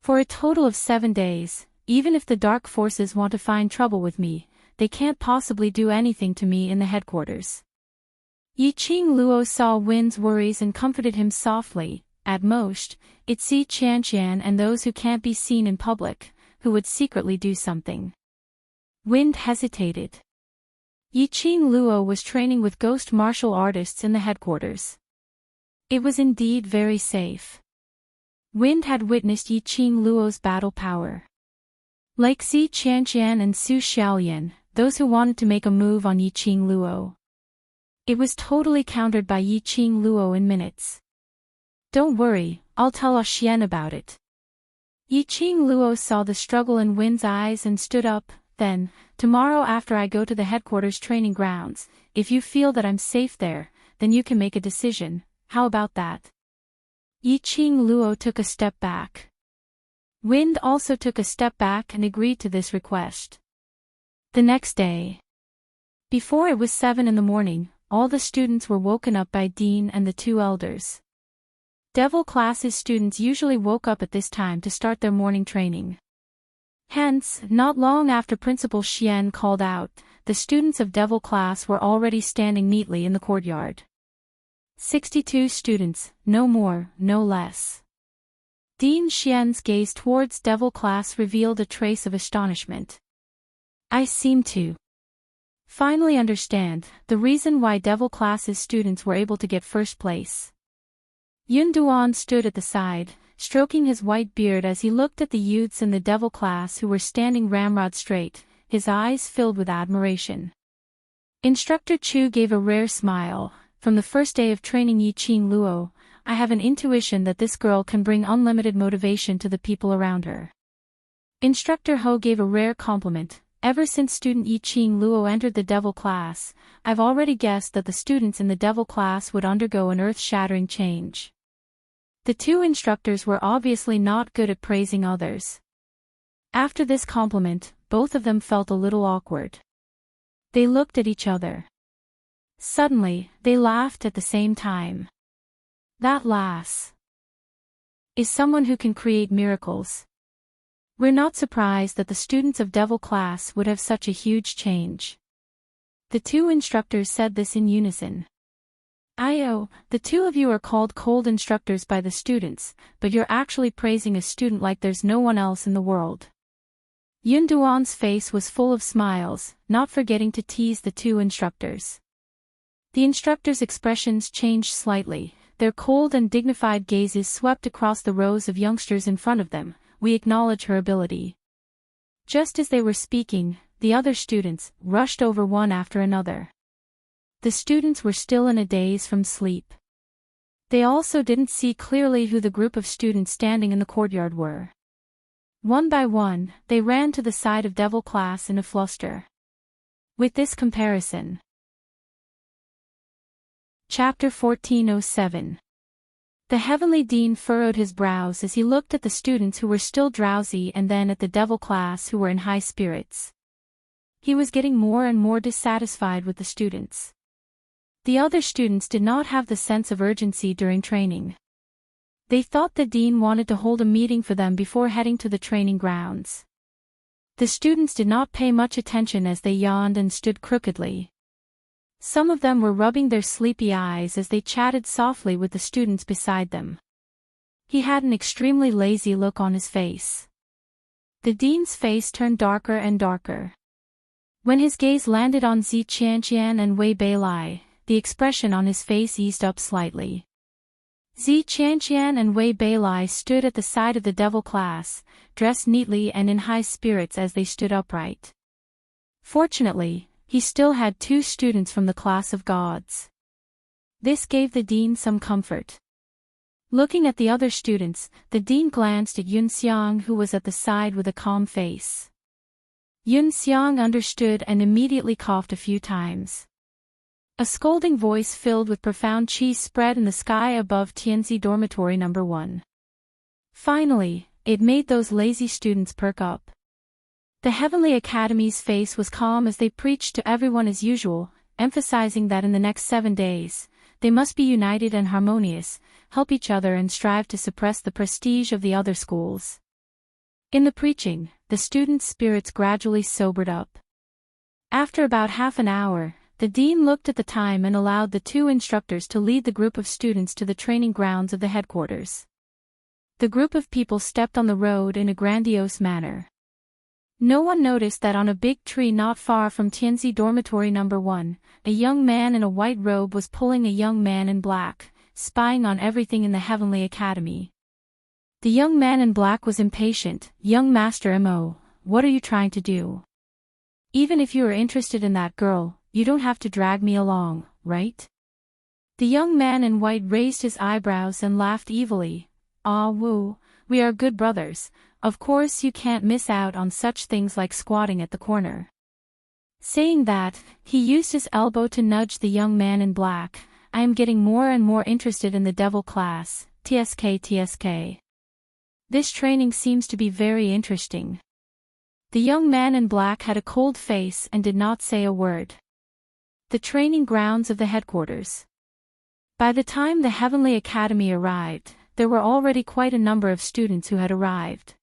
For a total of 7 days, even if the dark forces want to find trouble with me, they can't possibly do anything to me in the headquarters. Yi Qing Luo saw Wind's worries and comforted him softly. At most, it's Xi Qianqian and those who can't be seen in public, who would secretly do something. Wind hesitated. Yi Qing Luo was training with ghost martial artists in the headquarters. It was indeed very safe. Wind had witnessed Yi Qing Luo's battle power. Like Xi Qianqian and Su Xiaolian, those who wanted to make a move on Yi Qing Luo. It was totally countered by Yi Qing Luo in minutes. Don't worry, I'll tell Xian about it. Yi Qing Luo saw the struggle in Wind's eyes and stood up. Then, tomorrow after I go to the headquarters training grounds, if you feel that I'm safe there, then you can make a decision. How about that? Yi Qing Luo took a step back. Wind also took a step back and agreed to this request. The next day, before it was 7 in the morning, all the students were woken up by Dean and the two elders. Devil classes students usually woke up at this time to start their morning training. Hence, not long after Principal Xian called out, the students of Devil class were already standing neatly in the courtyard. 62 students, no more, no less. Dean Xian's gaze towards Devil class revealed a trace of astonishment. I seem to finally understand the reason why Devil class's students were able to get first place. Yun Duan stood at the side, stroking his white beard as he looked at the youths in the Devil class who were standing ramrod straight, his eyes filled with admiration. Instructor Chu gave a rare smile. From the first day of training Yi Qing Luo, I have an intuition that this girl can bring unlimited motivation to the people around her. Instructor Ho gave a rare compliment. Ever since student Yi Qing Luo entered the Devil class, I've already guessed that the students in the Devil class would undergo an earth-shattering change. The two instructors were obviously not good at praising others. After this compliment, both of them felt a little awkward. They looked at each other. Suddenly, they laughed at the same time. That lass is someone who can create miracles. We're not surprised that the students of Devil class would have such a huge change. The two instructors said this in unison. The two of you are called cold instructors by the students, but you're actually praising a student like there's no one else in the world. Yun Duan's face was full of smiles, not forgetting to tease the two instructors. The instructors' expressions changed slightly, their cold and dignified gazes swept across the rows of youngsters in front of them. We acknowledge her ability. Just as they were speaking, the other students rushed over one after another. The students were still in a daze from sleep. They also didn't see clearly who the group of students standing in the courtyard were. One by one, they ran to the side of Devil class in a fluster. With this comparison. Chapter 1407. The heavenly dean furrowed his brows as he looked at the students who were still drowsy and then at the Devil class who were in high spirits. He was getting more and more dissatisfied with the students. The other students did not have the sense of urgency during training. They thought the dean wanted to hold a meeting for them before heading to the training grounds. The students did not pay much attention as they yawned and stood crookedly. Some of them were rubbing their sleepy eyes as they chatted softly with the students beside them. He had an extremely lazy look on his face. The dean's face turned darker and darker. When his gaze landed on Zi Qianqian and Wei Beilai, the expression on his face eased up slightly. Zi Qianqian and Wei Beilai stood at the side of the Devil class, dressed neatly and in high spirits as they stood upright. Fortunately, he still had two students from the class of gods. This gave the dean some comfort. Looking at the other students, the dean glanced at Yun Xiang who was at the side with a calm face. Yun Xiang understood and immediately coughed a few times. A scolding voice filled with profound qi spread in the sky above Tianzi Dormitory No. 1. Finally, it made those lazy students perk up. The Heavenly Academy's face was calm as they preached to everyone as usual, emphasizing that in the next 7 days, they must be united and harmonious, help each other and strive to suppress the prestige of the other schools. In the preaching, the students' spirits gradually sobered up. After about half an hour, the dean looked at the time and allowed the two instructors to lead the group of students to the training grounds of the headquarters. The group of people stepped on the road in a grandiose manner. No one noticed that on a big tree not far from Tianzi Dormitory No. 1, a young man in a white robe was pulling a young man in black, spying on everything in the Heavenly Academy. The young man in black was impatient. "Young Master Mo, what are you trying to do? Even if you are interested in that girl, you don't have to drag me along, right?" The young man in white raised his eyebrows and laughed evilly. "Ah woo, we are good brothers, of course you can't miss out on such things like squatting at the corner." Saying that, he used his elbow to nudge the young man in black. "I am getting more and more interested in the devil class, TSK. This training seems to be very interesting." The young man in black had a cold face and did not say a word. The training grounds of the headquarters. By the time the Heavenly Academy arrived, there were already quite a number of students who had arrived.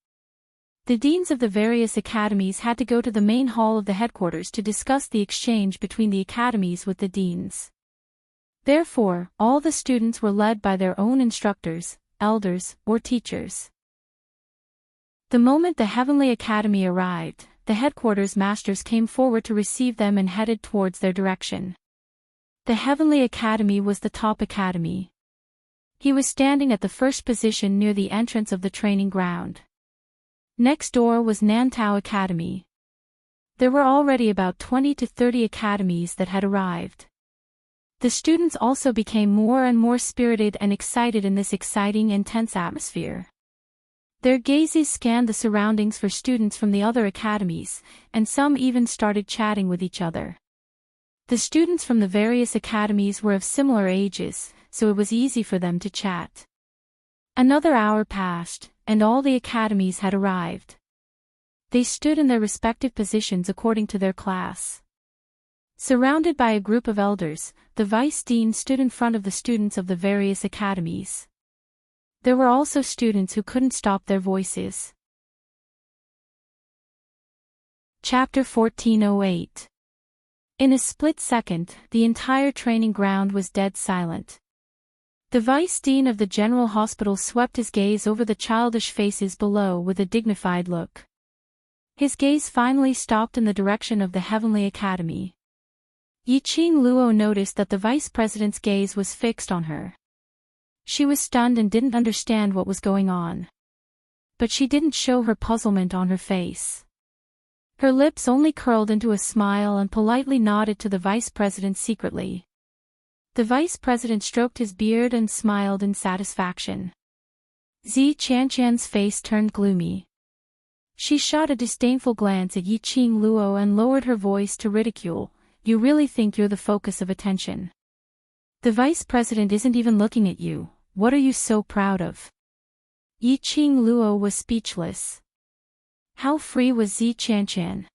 The deans of the various academies had to go to the main hall of the headquarters to discuss the exchange between the academies with the deans. Therefore, all the students were led by their own instructors, elders, or teachers. The moment the Heavenly Academy arrived, the headquarters masters came forward to receive them and headed towards their direction. The Heavenly Academy was the top academy. He was standing at the first position near the entrance of the training ground. Next door was Nantao Academy. There were already about 20 to 30 academies that had arrived. The students also became more and more spirited and excited in this exciting and tense atmosphere. Their gazes scanned the surroundings for students from the other academies, and some even started chatting with each other. The students from the various academies were of similar ages, so it was easy for them to chat. Another hour passed, and all the academies had arrived. They stood in their respective positions according to their class. Surrounded by a group of elders, the vice dean stood in front of the students of the various academies. There were also students who couldn't stop their voices. Chapter 1408. In a split second, the entire training ground was dead silent. The vice dean of the general hospital swept his gaze over the childish faces below with a dignified look. His gaze finally stopped in the direction of the Heavenly Academy. Yiqing Luo noticed that the vice president's gaze was fixed on her. She was stunned and didn't understand what was going on. But she didn't show her puzzlement on her face. Her lips only curled into a smile and politely nodded to the vice president secretly. The vice president stroked his beard and smiled in satisfaction. Zi Qianqian's face turned gloomy. She shot a disdainful glance at Yiqing Luo and lowered her voice to ridicule. You really think you're the focus of attention? The vice president isn't even looking at you. What are you so proud of? Yiqing Luo was speechless. How free was Zi Qianqian?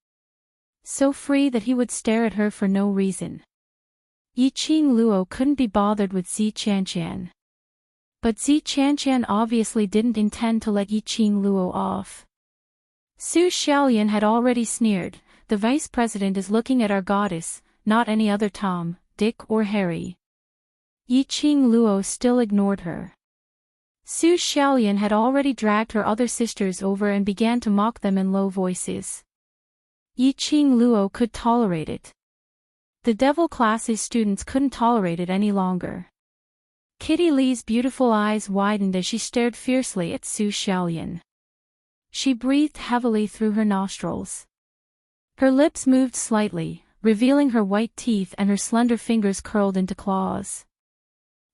So free that he would stare at her for no reason. Yiqing Luo couldn't be bothered with Zi Qianqian. But Zi Qianqian obviously didn't intend to let Yiqing Luo off. Su Xiaolian had already sneered, the vice president is looking at our goddess, not any other Tom, Dick or Harry. Yiqing Luo still ignored her. Su Xiaolian had already dragged her other sisters over and began to mock them in low voices. Yiqing Luo could tolerate it. The devil class's students couldn't tolerate it any longer. Kitty Lee's beautiful eyes widened as she stared fiercely at Su Xiaolian. She breathed heavily through her nostrils. Her lips moved slightly, revealing her white teeth, and her slender fingers curled into claws.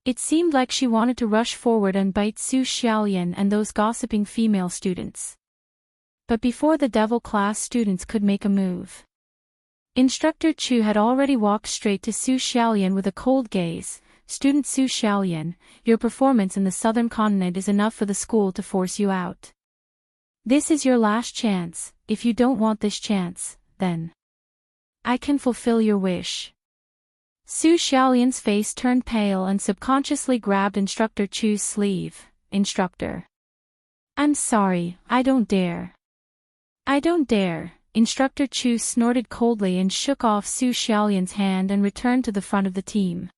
It seemed like she wanted to rush forward and bite Su Xiaolian and those gossiping female students. But before the devil class students could make a move, Instructor Chu had already walked straight to Su Xiaolian with a cold gaze. Student Su Xiaolian, your performance in the southern continent is enough for the school to force you out. This is your last chance. If you don't want this chance, then I can fulfill your wish. Su Xiaolian's face turned pale and subconsciously grabbed Instructor Chu's sleeve. Instructor. I'm sorry, I don't dare. I don't dare. Instructor Chu snorted coldly and shook off Su Xiaolian's hand and returned to the front of the team.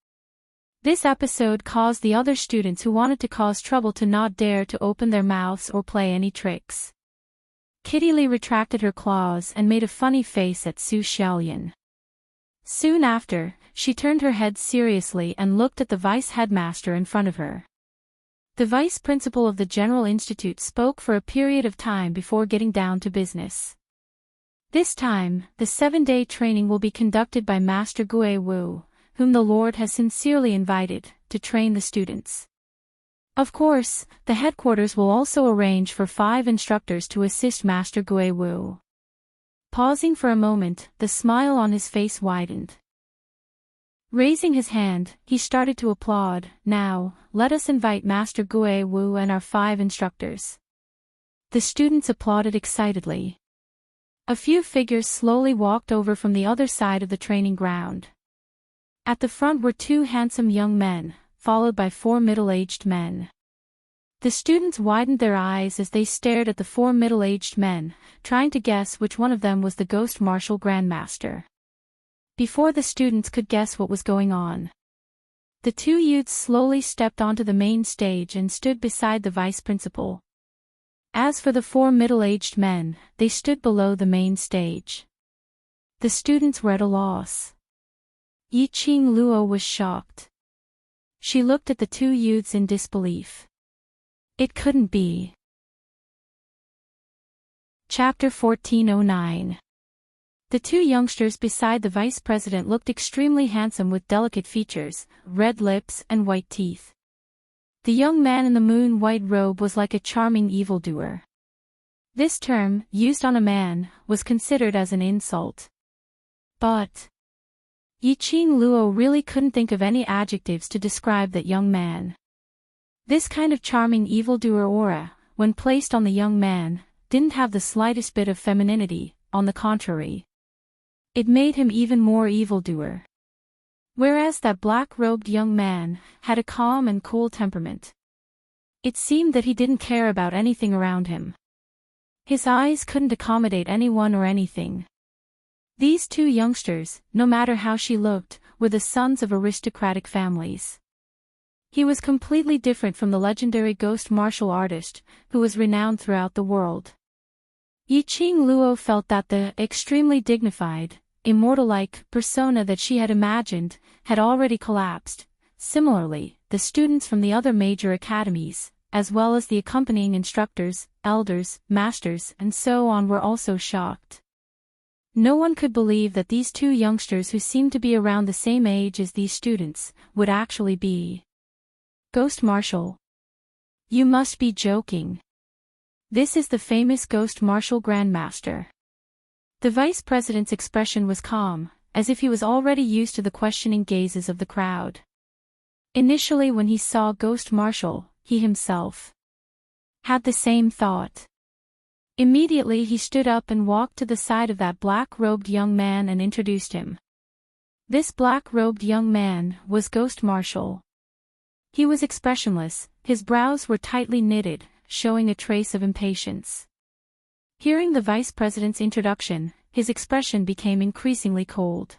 This episode caused the other students who wanted to cause trouble to not dare to open their mouths or play any tricks. Kitty Lee retracted her claws and made a funny face at Su Xiaolian. Soon after, she turned her head seriously and looked at the vice headmaster in front of her. The vice principal of the General Institute spoke for a period of time before getting down to business. This time, the 7-day training will be conducted by Master Gui Wu, whom the Lord has sincerely invited, to train the students. Of course, the headquarters will also arrange for 5 instructors to assist Master Gui Wu. Pausing for a moment, the smile on his face widened. Raising his hand, he started to applaud. Now, let us invite Master Gui Wu and our 5 instructors. The students applauded excitedly. A few figures slowly walked over from the other side of the training ground. At the front were two handsome young men, followed by four middle-aged men. The students widened their eyes as they stared at the four middle-aged men, trying to guess which one of them was the Ghost Martial Grandmaster. Before the students could guess what was going on, the two youths slowly stepped onto the main stage and stood beside the vice principal. As for the four middle-aged men, they stood below the main stage. The students were at a loss. Yi-Ching Luo was shocked. She looked at the two youths in disbelief. It couldn't be. Chapter 1409. The two youngsters beside the vice president looked extremely handsome with delicate features, red lips and white teeth. The young man in the moon-white robe was like a charming evildoer. This term, used on a man, was considered as an insult. But Yi-Ching Luo really couldn't think of any adjectives to describe that young man. This kind of charming evildoer aura, when placed on the young man, didn't have the slightest bit of femininity, on the contrary. It made him even more evildoer. Whereas that black-robed young man had a calm and cool temperament. It seemed that he didn't care about anything around him. His eyes couldn't accommodate anyone or anything. These two youngsters, no matter how she looked, were the sons of aristocratic families. He was completely different from the legendary ghost martial artist, who was renowned throughout the world. Yi-Ching Luo felt that the extremely dignified, immortal-like persona that she had imagined had already collapsed. Similarly, the students from the other major academies, as well as the accompanying instructors, elders, masters, and so on were also shocked. No one could believe that these two youngsters who seemed to be around the same age as these students would actually be Ghost Martial. You must be joking. This is the famous Ghost Martial Grandmaster. The vice president's expression was calm, as if he was already used to the questioning gazes of the crowd. Initially, when he saw Ghost Martial, he himself had the same thought. Immediately he stood up and walked to the side of that black-robed young man and introduced him. This black-robed young man was Ghost Martial. He was expressionless, his brows were tightly knitted, showing a trace of impatience. Hearing the vice president's introduction, his expression became increasingly cold.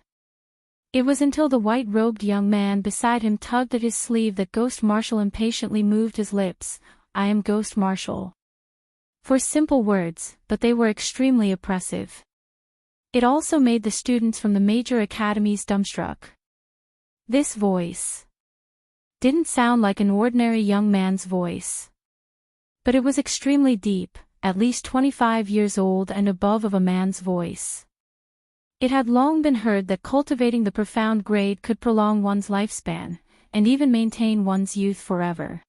It was until the white-robed young man beside him tugged at his sleeve that Ghost Martial impatiently moved his lips. I am Ghost Martial. For simple words, but they were extremely oppressive. It also made the students from the major academies dumbstruck. This voice didn't sound like an ordinary young man's voice. But it was extremely deep, at least 25 years old and above of a man's voice. It had long been heard that cultivating the profound grade could prolong one's lifespan, and even maintain one's youth forever.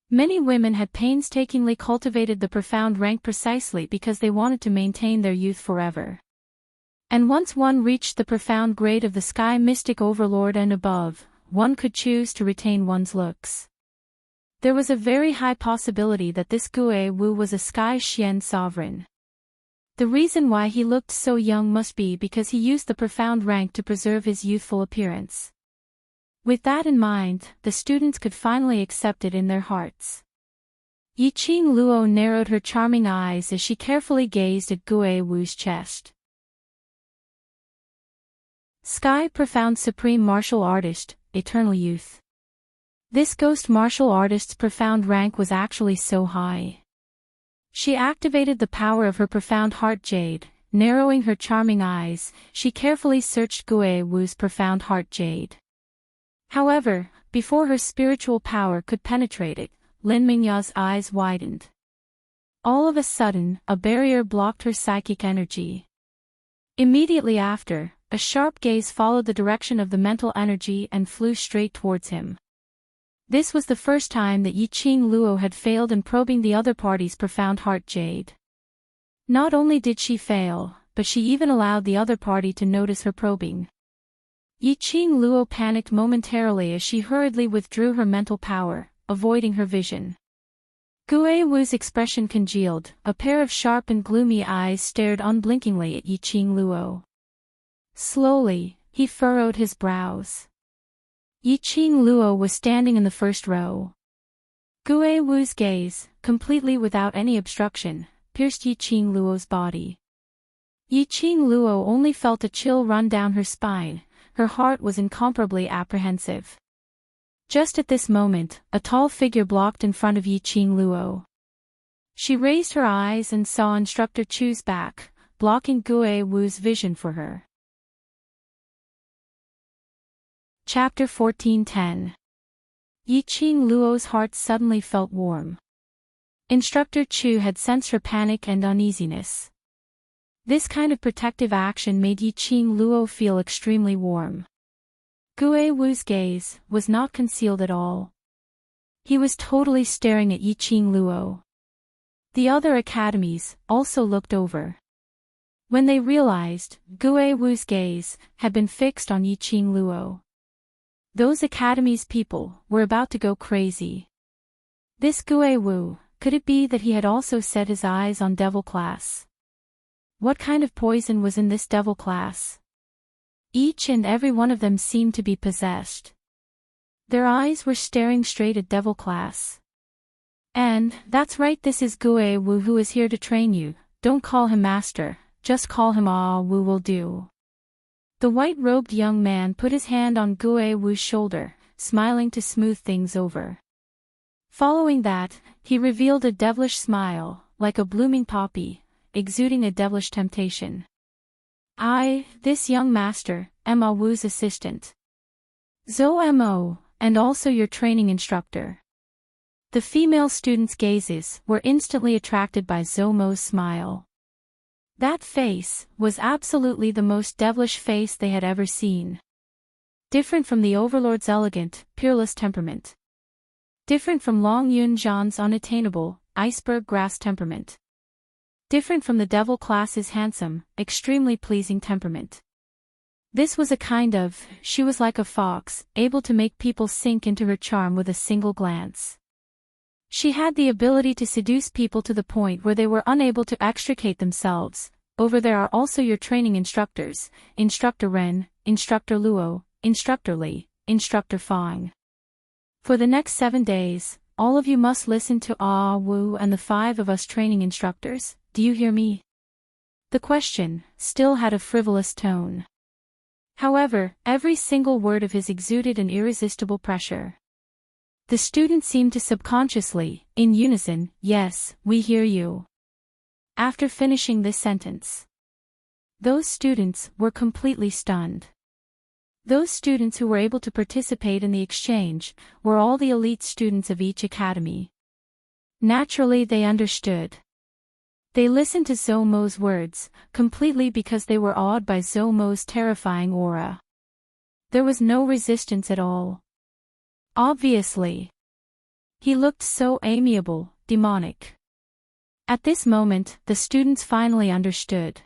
Many women had painstakingly cultivated the profound rank precisely because they wanted to maintain their youth forever. And once one reached the profound grade of the sky mystic overlord and above, one could choose to retain one's looks. There was a very high possibility that this Gue Wu was a sky Xian sovereign. The reason why he looked so young must be because he used the profound rank to preserve his youthful appearance. With that in mind, the students could finally accept it in their hearts. Yi-Ching Luo narrowed her charming eyes as she carefully gazed at Gue Wu's chest. Sky Profound Supreme Martial Artist, Eternal Youth. This ghost martial artist's profound rank was actually so high. She activated the power of her profound heart jade. Narrowing her charming eyes, she carefully searched Gue Wu's profound heart jade. However, before her spiritual power could penetrate it, Lin Mingya's eyes widened. All of a sudden, a barrier blocked her psychic energy. Immediately after, a sharp gaze followed the direction of the mental energy and flew straight towards him. This was the first time that Yi-Ching Luo had failed in probing the other party's profound heart jade. Not only did she fail, but she even allowed the other party to notice her probing. Yi-Ching Luo panicked momentarily as she hurriedly withdrew her mental power, avoiding her vision. Gue Wu's expression congealed, a pair of sharp and gloomy eyes stared unblinkingly at Yi-Ching Luo. Slowly, he furrowed his brows. Yiqing Luo was standing in the first row. Gue Wu's gaze, completely without any obstruction, pierced Yiqing Luo's body. Yiqing Luo only felt a chill run down her spine. Her heart was incomparably apprehensive. Just at this moment, a tall figure blocked in front of Yiqing Luo. She raised her eyes and saw Instructor Chu's back, blocking Gue Wu's vision for her. Chapter 14:10. Yiqing Luo's heart suddenly felt warm. Instructor Chu had sensed her panic and uneasiness. This kind of protective action made Yiqing Luo feel extremely warm. Gue Wu's gaze was not concealed at all. He was totally staring at Yiqing Luo. The other academies also looked over. When they realized Gue Wu's gaze had been fixed on Yiqing Luo, those academy's people were about to go crazy. This Gue Wu, could it be that he had also set his eyes on devil class? What kind of poison was in this devil class? Each and every one of them seemed to be possessed. Their eyes were staring straight at devil class. And, that's right, this is Gue Wu who is here to train you. Don't call him master, just call him Wu will do. The white-robed young man put his hand on Gue Wu's shoulder, smiling to smooth things over. Following that, he revealed a devilish smile, like a blooming poppy, exuding a devilish temptation. This young master, am Wu's assistant. Zhou Mo, and also your training instructor. The female students' gazes were instantly attracted by Zhou Mo's smile. That face was absolutely the most devilish face they had ever seen. Different from the overlord's elegant, peerless temperament. Different from Long Yun Zhan's unattainable, iceberg grass temperament. Different from the devil class's handsome, extremely pleasing temperament. This was a kind of, she was like a fox, able to make people sink into her charm with a single glance. She had the ability to seduce people to the point where they were unable to extricate themselves. Over there are also your training instructors, Instructor Ren, Instructor Luo, Instructor Li, Instructor Fang. For the next 7 days, all of you must listen to Wu and the 5 of us training instructors. Do you hear me? The question still had a frivolous tone. However, every single word of his exuded an irresistible pressure. The students seemed to subconsciously, in unison, yes, we hear you. After finishing this sentence, those students were completely stunned. Those students who were able to participate in the exchange were all the elite students of each academy. Naturally, they understood. They listened to Zhou Mo's words, completely because they were awed by Zhou Mo's terrifying aura. There was no resistance at all. Obviously. He looked so amiable, demonic. At this moment, the students finally understood.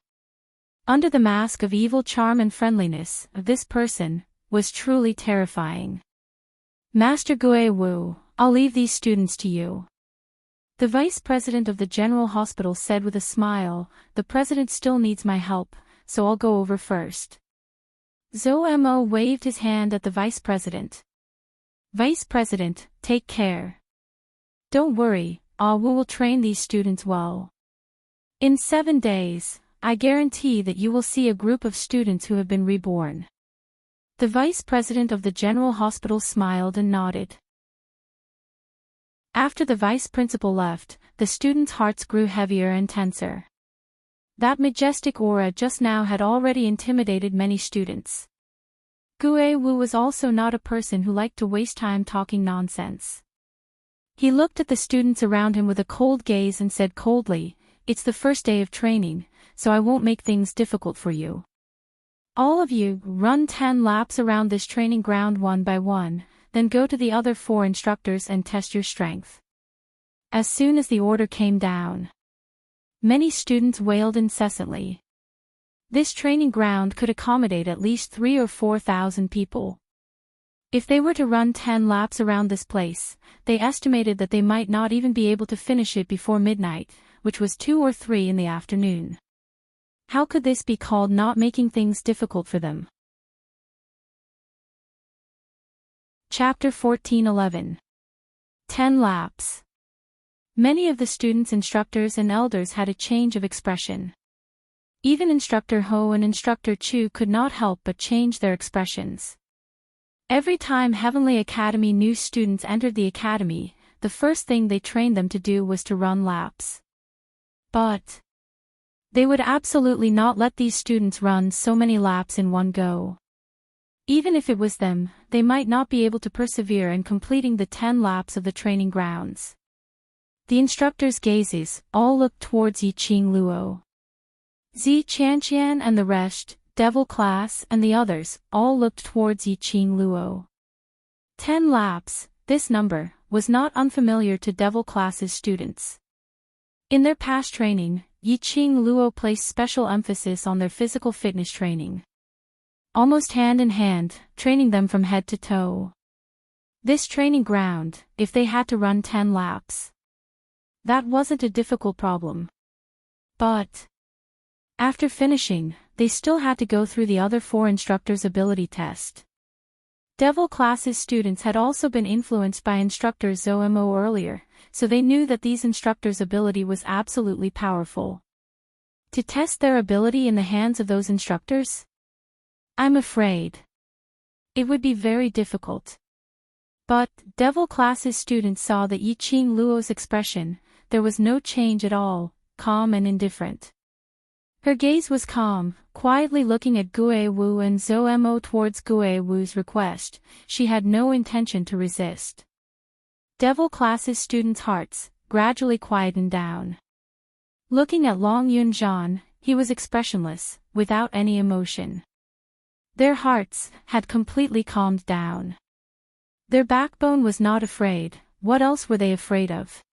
Under the mask of evil charm and friendliness, this person was truly terrifying. Master Gue Wu, I'll leave these students to you. The vice president of the general hospital said with a smile, the president still needs my help, so I'll go over first. Zhou Mo waved his hand at the vice president. Vice President, take care. Don't worry, Wu will train these students well. In 7 days, I guarantee that you will see a group of students who have been reborn. The vice president of the general hospital smiled and nodded. After the vice principal left, the students' hearts grew heavier and tenser. That majestic aura just now had already intimidated many students. Gue Wu was also not a person who liked to waste time talking nonsense. He looked at the students around him with a cold gaze and said coldly, "It's the first day of training, so I won't make things difficult for you. All of you, run 10 laps around this training ground one by one, then go to the other 4 instructors and test your strength." As soon as the order came down, many students wailed incessantly. This training ground could accommodate at least 3,000 or 4,000 people. If they were to run 10 laps around this place, they estimated that they might not even be able to finish it before midnight, which was 2 or 3 in the afternoon. How could this be called not making things difficult for them? Chapter 14:11. 10 laps. Many of the students, instructors and elders had a change of expression. Even Instructor Ho and Instructor Chu could not help but change their expressions. Every time Heavenly Academy new students entered the academy, the first thing they trained them to do was to run laps. But they would absolutely not let these students run so many laps in one go. Even if it was them, they might not be able to persevere in completing the 10 laps of the training grounds. The instructors' gazes all looked towards Yi Qing Luo. Zi Qianqian and the rest, devil class and the others, all looked towards Yi Qing Luo. 10 laps, this number, was not unfamiliar to devil class's students. In their past training, Yi Qing Luo placed special emphasis on their physical fitness training. Almost hand in hand, training them from head to toe. This training ground, if they had to run 10 laps, that wasn't a difficult problem. But after finishing, they still had to go through the other 4 instructors' ability test. Devil classes students had also been influenced by instructor Zomo earlier, so they knew that these instructors' ability was absolutely powerful. To test their ability in the hands of those instructors? I'm afraid it would be very difficult. But devil classes students saw that Yi Qing Luo's expression, there was no change at all, calm and indifferent. Her gaze was calm, quietly looking at Gue Wu and Zhou Mo. Towards Gue Wu's request, she had no intention to resist. Devil classes students' hearts gradually quietened down. Looking at Long Yun Zhan, he was expressionless, without any emotion. Their hearts had completely calmed down. Their backbone was not afraid. What else were they afraid of?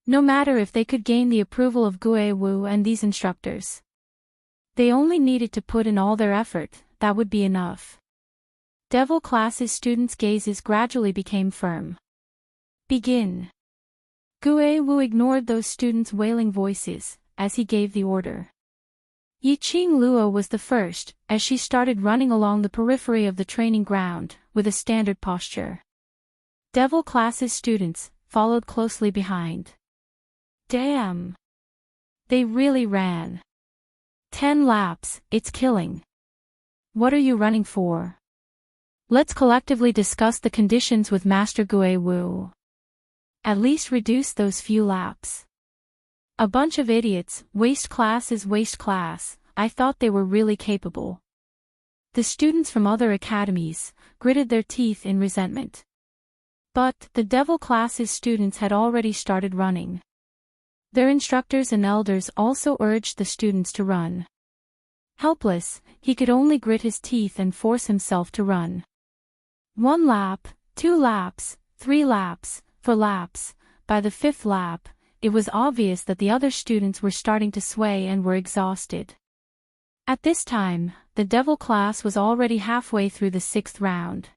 No matter if they could gain the approval of Gue Wu and these instructors. They only needed to put in all their effort, that would be enough. Devil classes students' gazes gradually became firm. Begin. Gue Wu ignored those students' wailing voices, as he gave the order. Yi Qing Luo was the first, as she started running along the periphery of the training ground, with a standard posture. Devil classes students followed closely behind. Damn! They really ran. 10 laps, it's killing. What are you running for? Let's collectively discuss the conditions with Master Gue Wu. At least reduce those few laps. A bunch of idiots, waste class is waste class, I thought they were really capable. The students from other academies gritted their teeth in resentment. But the devil classes students had already started running. Their instructors and elders also urged the students to run. Helpless, he could only grit his teeth and force himself to run. 1 lap, 2 laps, 3 laps, 4 laps. By the 5th lap, it was obvious that the other students were starting to sway and were exhausted. At this time, the devil class was already halfway through the 6th round.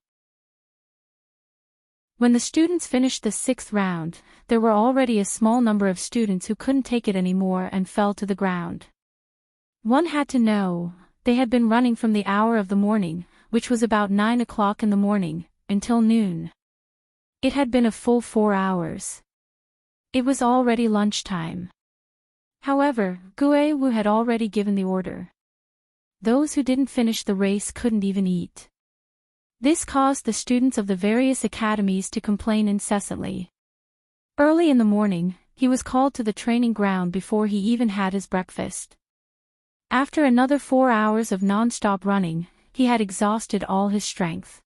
When the students finished the 6th round, there were already a small number of students who couldn't take it anymore and fell to the ground. One had to know, they had been running from the hour of the morning, which was about 9 o'clock in the morning, until noon. It had been a full 4 hours. It was already lunchtime. However, Gue Wu had already given the order. Those who didn't finish the race couldn't even eat. This caused the students of the various academies to complain incessantly. Early in the morning, he was called to the training ground before he even had his breakfast. After another 4 hours of non-stop running, he had exhausted all his strength.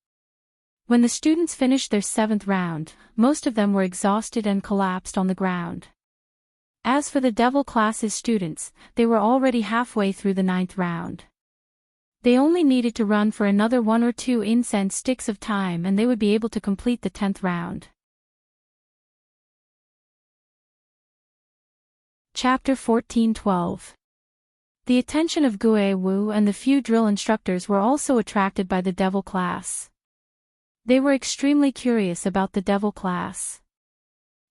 When the students finished their 7th round, most of them were exhausted and collapsed on the ground. As for the devil classes students, they were already halfway through the 9th round. They only needed to run for another 1 or 2 incense sticks of time and they would be able to complete the 10th round. Chapter 14:12. The attention of Gue Wu and the few drill instructors were also attracted by the devil class. They were extremely curious about the devil class.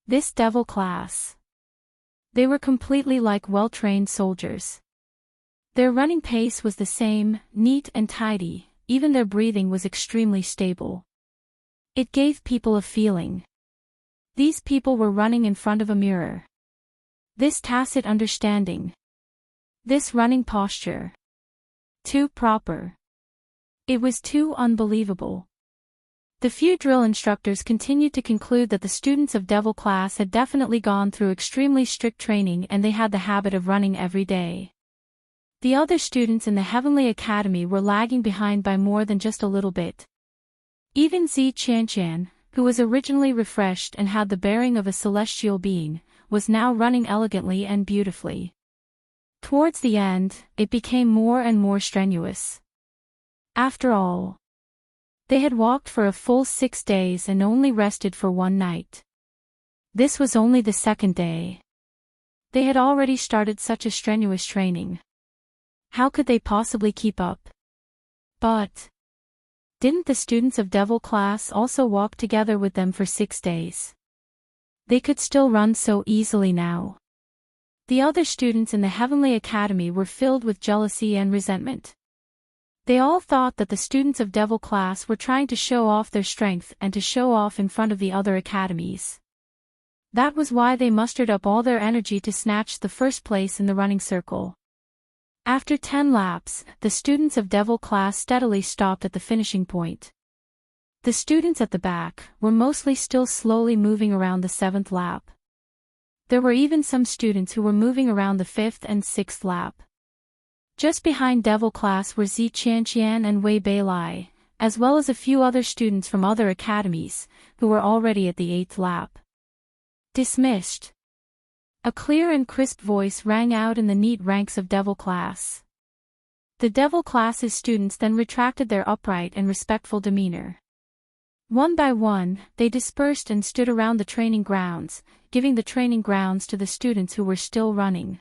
This devil class. They were completely like well-trained soldiers. Their running pace was the same, neat and tidy, even their breathing was extremely stable. It gave people a feeling. These people were running in front of a mirror. This tacit understanding. This running posture. Too proper. It was too unbelievable. The few drill instructors continued to conclude that the students of Devil class had definitely gone through extremely strict training and they had the habit of running every day. The other students in the Heavenly Academy were lagging behind by more than just a little bit. Even Zi Qianqian, who was originally refreshed and had the bearing of a celestial being, was now running elegantly and beautifully. Towards the end, it became more and more strenuous. After all, they had walked for a full 6 days and only rested for one night. This was only the second day. They had already started such a strenuous training. How could they possibly keep up? But didn't the students of Devil class also walk together with them for 6 days? They could still run so easily now. The other students in the Heavenly Academy were filled with jealousy and resentment. They all thought that the students of Devil class were trying to show off their strength and to show off in front of the other academies. That was why they mustered up all their energy to snatch the first place in the running circle. After 10 laps, the students of Devil class steadily stopped at the finishing point. The students at the back were mostly still slowly moving around the 7th lap. There were even some students who were moving around the 5th and 6th lap. Just behind Devil class were Zi Qianqian and Wei Beilai, as well as a few other students from other academies, who were already at the 8th lap. Dismissed. A clear and crisp voice rang out in the neat ranks of Devil class. The Devil class's students then retracted their upright and respectful demeanor. One by one, they dispersed and stood around the training grounds, giving the training grounds to the students who were still running.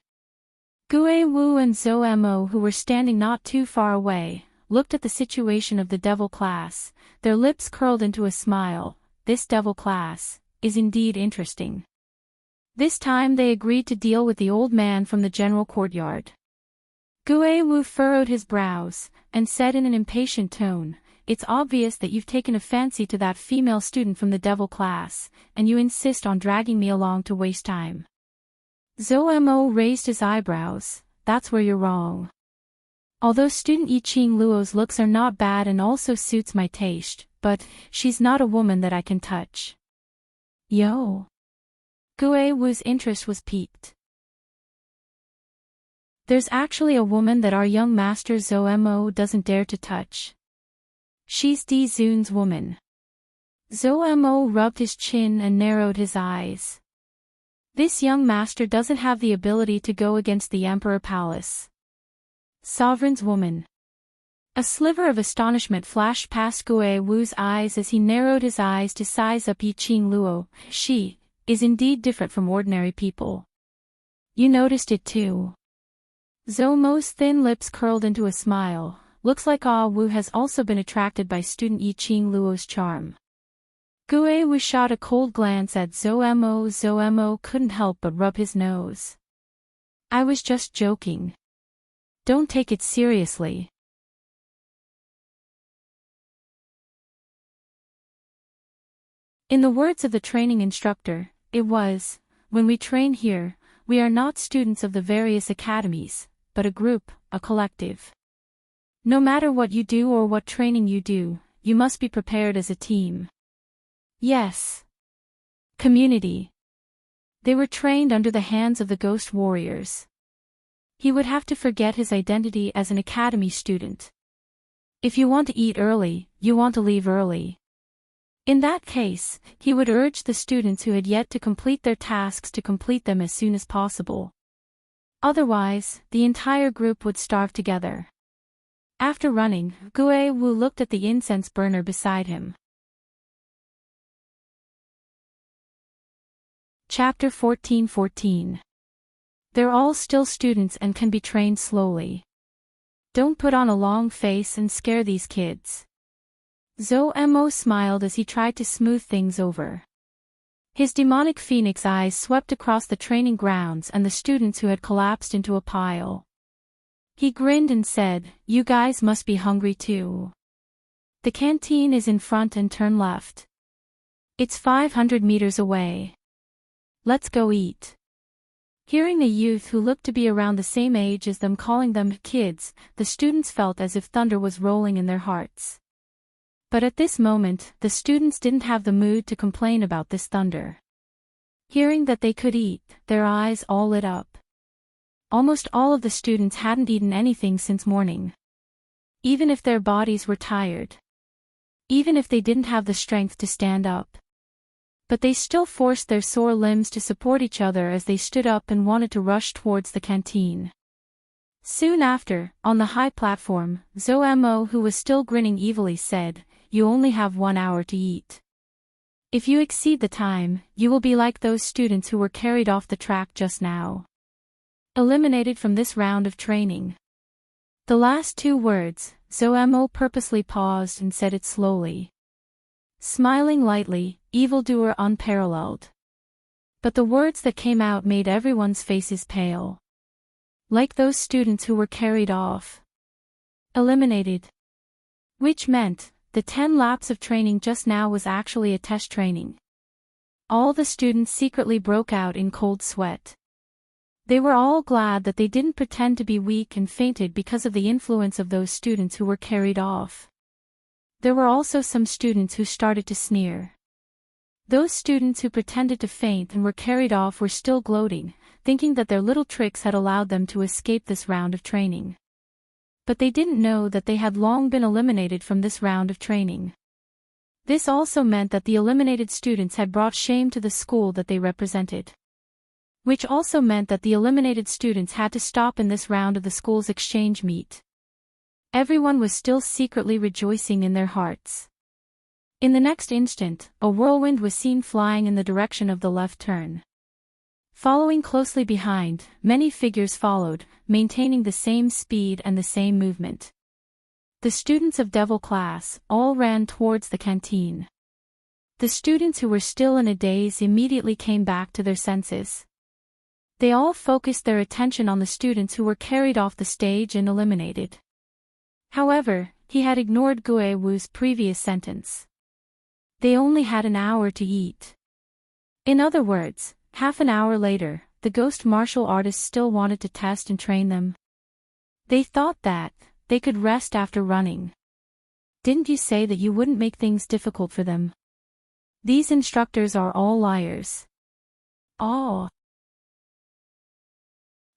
Gue Wu and Zhou Mo, who were standing not too far away, looked at the situation of the Devil class, their lips curled into a smile. This Devil class is indeed interesting. This time they agreed to deal with the old man from the general courtyard. Gue Wu furrowed his brows, and said in an impatient tone, "It's obvious that you've taken a fancy to that female student from the Devil class, and you insist on dragging me along to waste time." Zhou Mo raised his eyebrows. "That's where you're wrong. Although student Yiqing Luo's looks are not bad and also suits my taste, but she's not a woman that I can touch." Yo! Gue Wu's interest was piqued. "There's actually a woman that our young master Zhou Mo doesn't dare to touch. She's Di Zun's woman." Zhou Mo rubbed his chin and narrowed his eyes. This young master doesn't have the ability to go against the Emperor Palace. Sovereign's woman. A sliver of astonishment flashed past Gue Wu's eyes as he narrowed his eyes to size up Yiqing Luo. She is indeed different from ordinary people. You noticed it too. Zhou Mo's thin lips curled into a smile. Looks like Ah Wu has also been attracted by student Yiqing Luo's charm. Gue Wu shot a cold glance at Zhou Mo. Zhou Mo couldn't help but rub his nose. "I was just joking. Don't take it seriously." In the words of the training instructor, it was, "When we train here, we are not students of the various academies, but a group, a collective. No matter what you do or what training you do, you must be prepared as a team." Yes. Community. They were trained under the hands of the ghost warriors. He would have to forget his identity as an academy student. If you want to eat early, you want to leave early. In that case, he would urge the students who had yet to complete their tasks to complete them as soon as possible. Otherwise, the entire group would starve together. After running, Gue Wu looked at the incense burner beside him. Chapter 14:14. They're all still students and can be trained slowly. Don't put on a long face and scare these kids. Zhou Mo smiled as he tried to smooth things over. His demonic phoenix eyes swept across the training grounds and the students who had collapsed into a pile. He grinned and said, "You guys must be hungry too. The canteen is in front and turn left." It's 500 meters away. Let's go eat. Hearing a youth who looked to be around the same age as them calling them kids, the students felt as if thunder was rolling in their hearts. But at this moment, the students didn't have the mood to complain about this thunder. Hearing that they could eat, their eyes all lit up. Almost all of the students hadn't eaten anything since morning. Even if their bodies were tired. Even if they didn't have the strength to stand up. But they still forced their sore limbs to support each other as they stood up and wanted to rush towards the canteen. Soon after, on the high platform, Zomo, who was still grinning evilly, said, "You only have 1 hour to eat. If you exceed the time, you will be like those students who were carried off the track just now. Eliminated from this round of training." The last 2 words, Zomo purposely paused and said it slowly. Smiling lightly, evildoer unparalleled. But the words that came out made everyone's faces pale. Like those students who were carried off. Eliminated. Which meant, the 10 laps of training just now was actually a test training. All the students secretly broke out in cold sweat. They were all glad that they didn't pretend to be weak and fainted because of the influence of those students who were carried off. There were also some students who started to sneer. Those students who pretended to faint and were carried off were still gloating, thinking that their little tricks had allowed them to escape this round of training. But they didn't know that they had long been eliminated from this round of training. This also meant that the eliminated students had brought shame to the school that they represented. Which also meant that the eliminated students had to stop in this round of the school's exchange meet. Everyone was still secretly rejoicing in their hearts. In the next instant, a whirlwind was seen flying in the direction of the left turn. Following closely behind, many figures followed, maintaining the same speed and the same movement. The students of Devil class all ran towards the canteen. The students who were still in a daze immediately came back to their senses. They all focused their attention on the students who were carried off the stage and eliminated. However, he had ignored Gue Wu's previous sentence. They only had an hour to eat. In other words, half an hour later, the ghost martial artists still wanted to test and train them. They thought that they could rest after running. Didn't you say that you wouldn't make things difficult for them? These instructors are all liars. Oh.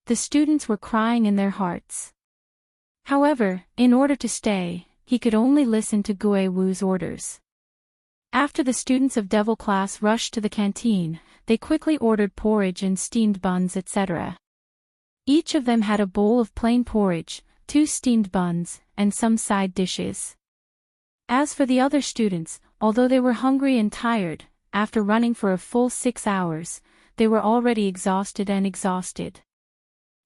The students were crying in their hearts. However, in order to stay, he could only listen to Gue Wu's orders. After the students of Devil class rushed to the canteen, they quickly ordered porridge and steamed buns, etc. Each of them had a bowl of plain porridge, 2 steamed buns, and some side dishes. As for the other students, although they were hungry and tired, after running for a full 6 hours, they were already exhausted.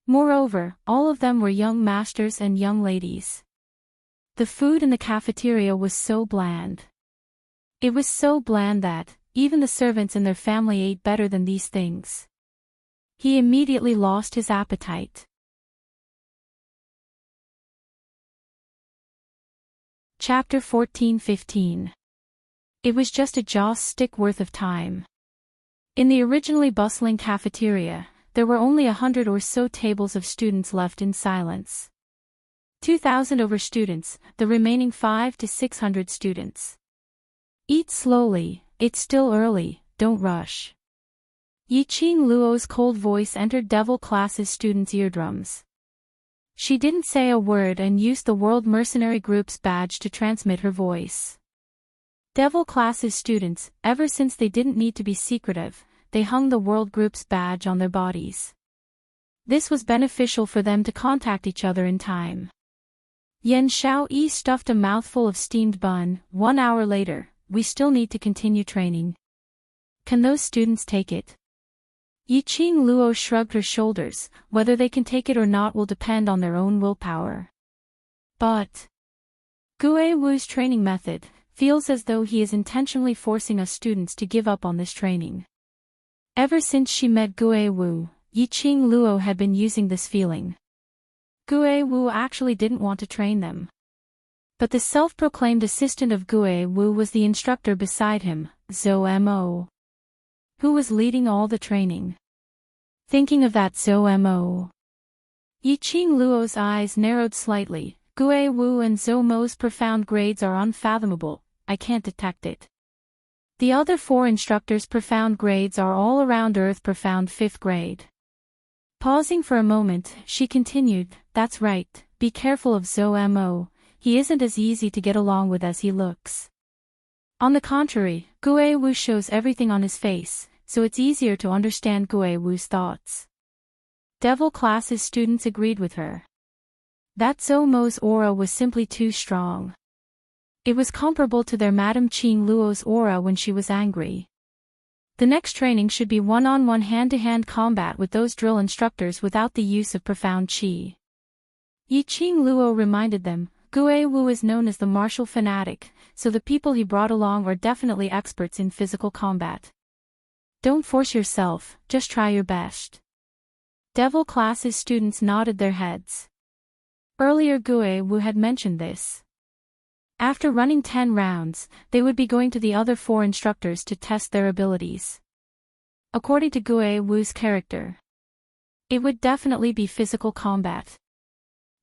Moreover, all of them were young masters and young ladies. The food in the cafeteria was so bland. It was so bland that, even the servants and their family ate better than these things. He immediately lost his appetite. Chapter 14-15. It was just a joss stick worth of time. In the originally bustling cafeteria, there were only 100 or so tables of students left in silence. 2,000 over students, the remaining 500 to 600 students. Eat slowly, it's still early, don't rush. Yiqing Luo's cold voice entered Devil class's students' eardrums. She didn't say a word and used the World Mercenary Group's badge to transmit her voice. Devil class's students, ever since they didn't need to be secretive, they hung the World Group's badge on their bodies. This was beneficial for them to contact each other in time. Yen Xiaoyi stuffed a mouthful of steamed bun. 1 hour later, we still need to continue training. Can those students take it? Yiqing Luo shrugged her shoulders. Whether they can take it or not will depend on their own willpower. But Gue Wu's training method feels as though he is intentionally forcing us students to give up on this training. Ever since she met Gue Wu, Yiqing Luo had been using this feeling. Gue Wu actually didn't want to train them. But the self-proclaimed assistant of Gue Wu was the instructor beside him, Zhou Mo, who was leading all the training. Thinking of that Zhou Mo, Yiqing Luo's eyes narrowed slightly. Gue Wu and Zhou Mo's profound grades are unfathomable, I can't detect it. The other 4 instructors' profound grades are all around Earth profound 5th grade. Pausing for a moment, she continued, that's right, be careful of Zhou Mo, he isn't as easy to get along with as he looks. On the contrary, Gue Wu shows everything on his face, so it's easier to understand Gue Wu's thoughts. Devil Class's students agreed with her. That Zhou Mo's aura was simply too strong. It was comparable to their Madame Qing Luo's aura when she was angry. The next training should be one-on-one hand-to-hand combat with those drill instructors without the use of profound qi. Yiqing Luo reminded them, Gue Wu is known as the martial fanatic, so the people he brought along are definitely experts in physical combat. Don't force yourself, just try your best. Devil Class's students nodded their heads. Earlier Gue Wu had mentioned this. After running 10 rounds, they would be going to the other 4 instructors to test their abilities. According to Gue Wu's character, it would definitely be physical combat.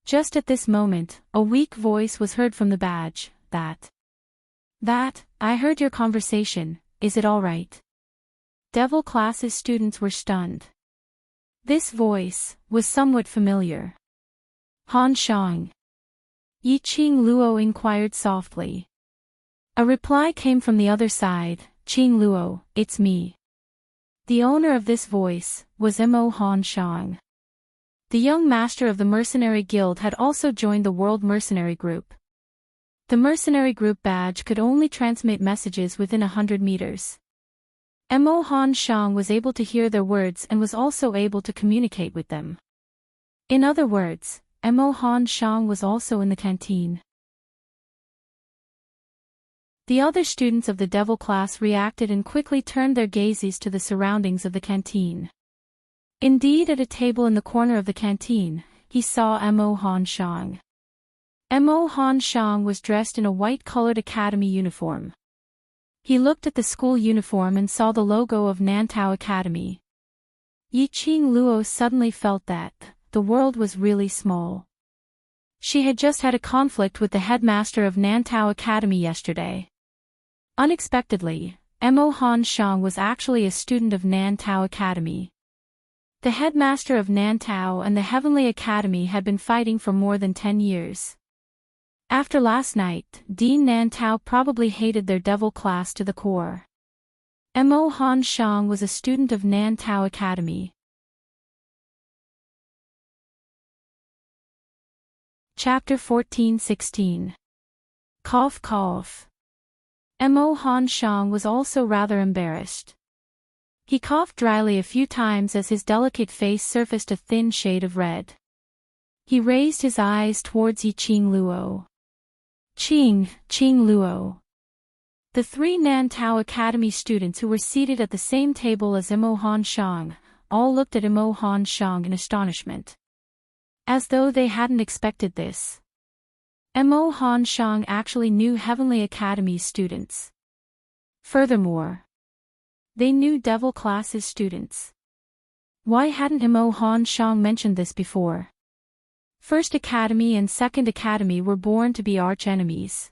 Just at this moment, a weak voice was heard from the badge, that, I heard your conversation, is it all right? Devil Class's students were stunned. This voice was somewhat familiar. Han Shang. Yiqing Luo inquired softly. A reply came from the other side, Qing Luo, it's me. The owner of this voice was Mo Han Shang. The young master of the mercenary guild had also joined the World Mercenary Group. The mercenary group badge could only transmit messages within 100 meters. Mo Han Shang was able to hear their words and was also able to communicate with them. In other words, Mo Han Shang was also in the canteen. The other students of the devil class reacted and quickly turned their gazes to the surroundings of the canteen. Indeed, at a table in the corner of the canteen, he saw Mo Han Shang. Mo Han Shang was dressed in a white-colored academy uniform. He looked at the school uniform and saw the logo of Nantao Academy. Yiqing Luo suddenly felt that the world was really small. She had just had a conflict with the headmaster of Nantao Academy yesterday. Unexpectedly, Mo Han Shang was actually a student of Nantao Academy. The headmaster of Nantao and the Heavenly Academy had been fighting for more than 10 years. After last night, Dean Nantao probably hated their devil class to the core. Mo Han Shang was a student of Nantao Academy. Chapter 14-16. Cough cough. Mo Han Shang was also rather embarrassed. He coughed dryly a few times as his delicate face surfaced a thin shade of red. He raised his eyes towards Yiqing Luo. Qing Luo. The 3 Nantao Academy students who were seated at the same table as Mo Han Shang, all looked at Mo Han Shang in astonishment. As though they hadn't expected this. Mo Han Shang actually knew Heavenly Academy's students. Furthermore, they knew Devil Class's students. Why hadn't Mo Han Shang mentioned this before? First Academy and Second Academy were born to be arch-enemies.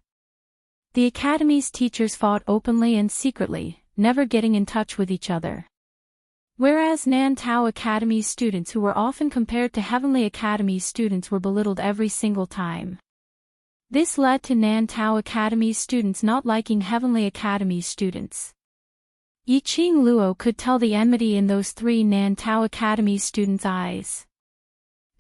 The Academy's teachers fought openly and secretly, never getting in touch with each other. Whereas Nantao Academy's students who were often compared to Heavenly Academy's students were belittled every single time. This led to Nantao Academy's students not liking Heavenly Academy's students. Yiqing Luo could tell the enmity in those 3 Nantao Academy students' eyes.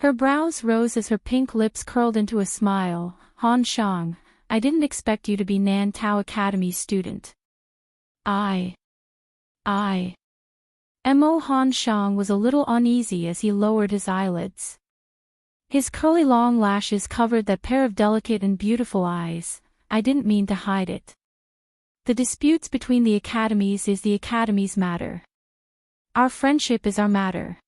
Her brows rose as her pink lips curled into a smile. Han Shang, I didn't expect you to be Nantao Academy's student. Mo Han Shang was a little uneasy as he lowered his eyelids. His curly long lashes covered that pair of delicate and beautiful eyes. I didn't mean to hide it. The disputes between the academies is the academy's matter. Our friendship is our matter.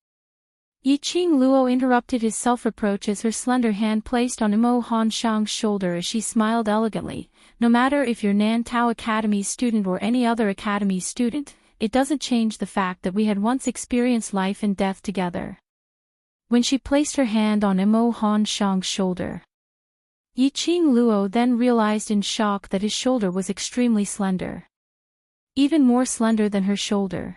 Yi Qing Luo interrupted his self-reproach as her slender hand placed on Imo Han Shang's shoulder as she smiled elegantly. No matter if you're Nan Tao Academy student or any other academy student, it doesn't change the fact that we had once experienced life and death together. When she placed her hand on Imo Han Shang's shoulder, Yi Qing Luo then realized in shock that his shoulder was extremely slender. Even more slender than her shoulder.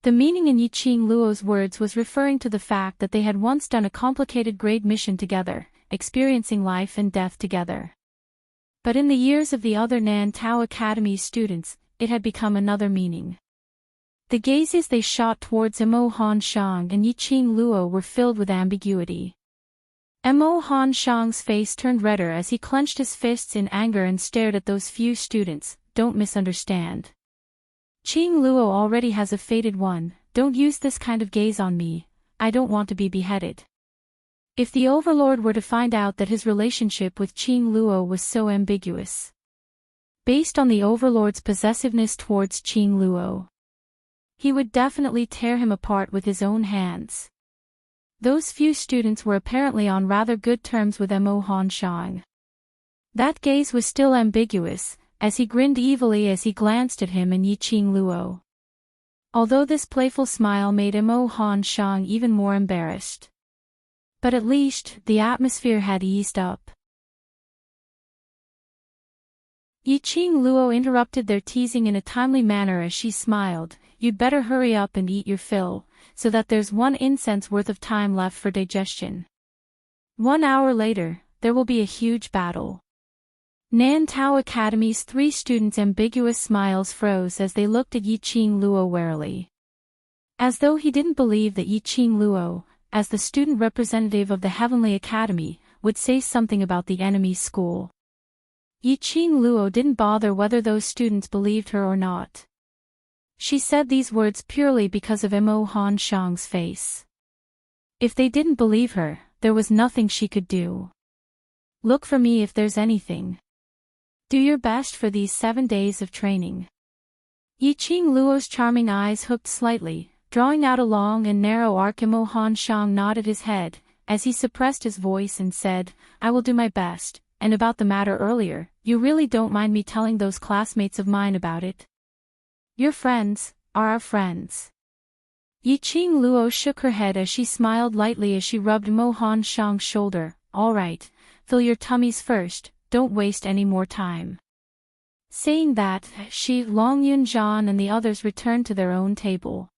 The meaning in Yi Qing Luo's words was referring to the fact that they had once done a complicated great mission together, experiencing life and death together. But in the years of the other Nan Tao Academy students, it had become another meaning. The gazes they shot towards Imo Han Shang and Yi Qing Luo were filled with ambiguity. Imo Han Shang's face turned redder as he clenched his fists in anger and stared at those few students. Don't misunderstand. Qing Luo already has a fated one, don't use this kind of gaze on me, I don't want to be beheaded. If the overlord were to find out that his relationship with Qing Luo was so ambiguous, based on the overlord's possessiveness towards Qing Luo, he would definitely tear him apart with his own hands. Those few students were apparently on rather good terms with Imo Han Shang. That gaze was still ambiguous, as he grinned evilly as he glanced at him and Yi Qing Luo. Although this playful smile made Imo Han Shang even more embarrassed. But at least, the atmosphere had eased up. Yi Qing Luo interrupted their teasing in a timely manner as she smiled. You'd better hurry up and eat your fill, so that there's 1 incense worth of time left for digestion. 1 hour later, there will be a huge battle. Nan Tao Academy's 3 students' ambiguous smiles froze as they looked at Yi Qing Luo warily. As though he didn't believe that Yi Qing Luo, as the student representative of the Heavenly Academy, would say something about the enemy's school. Yi Qing Luo didn't bother whether those students believed her or not. She said these words purely because of Imo Han Shang's face. If they didn't believe her, there was nothing she could do. Look for me if there's anything. Do your best for these 7 days of training. Yi Qing Luo's charming eyes hooked slightly, drawing out a long and narrow arc. Imo Han Shang nodded his head, as he suppressed his voice and said, I will do my best, and about the matter earlier, you really don't mind me telling those classmates of mine about it? Your friends are our friends. Yi Qing Luo shook her head as she smiled lightly as she rubbed Imo Han Shang's shoulder. All right, fill your tummies first, don't waste any more time. Saying that, she, Long Yunjian and the others returned to their own table.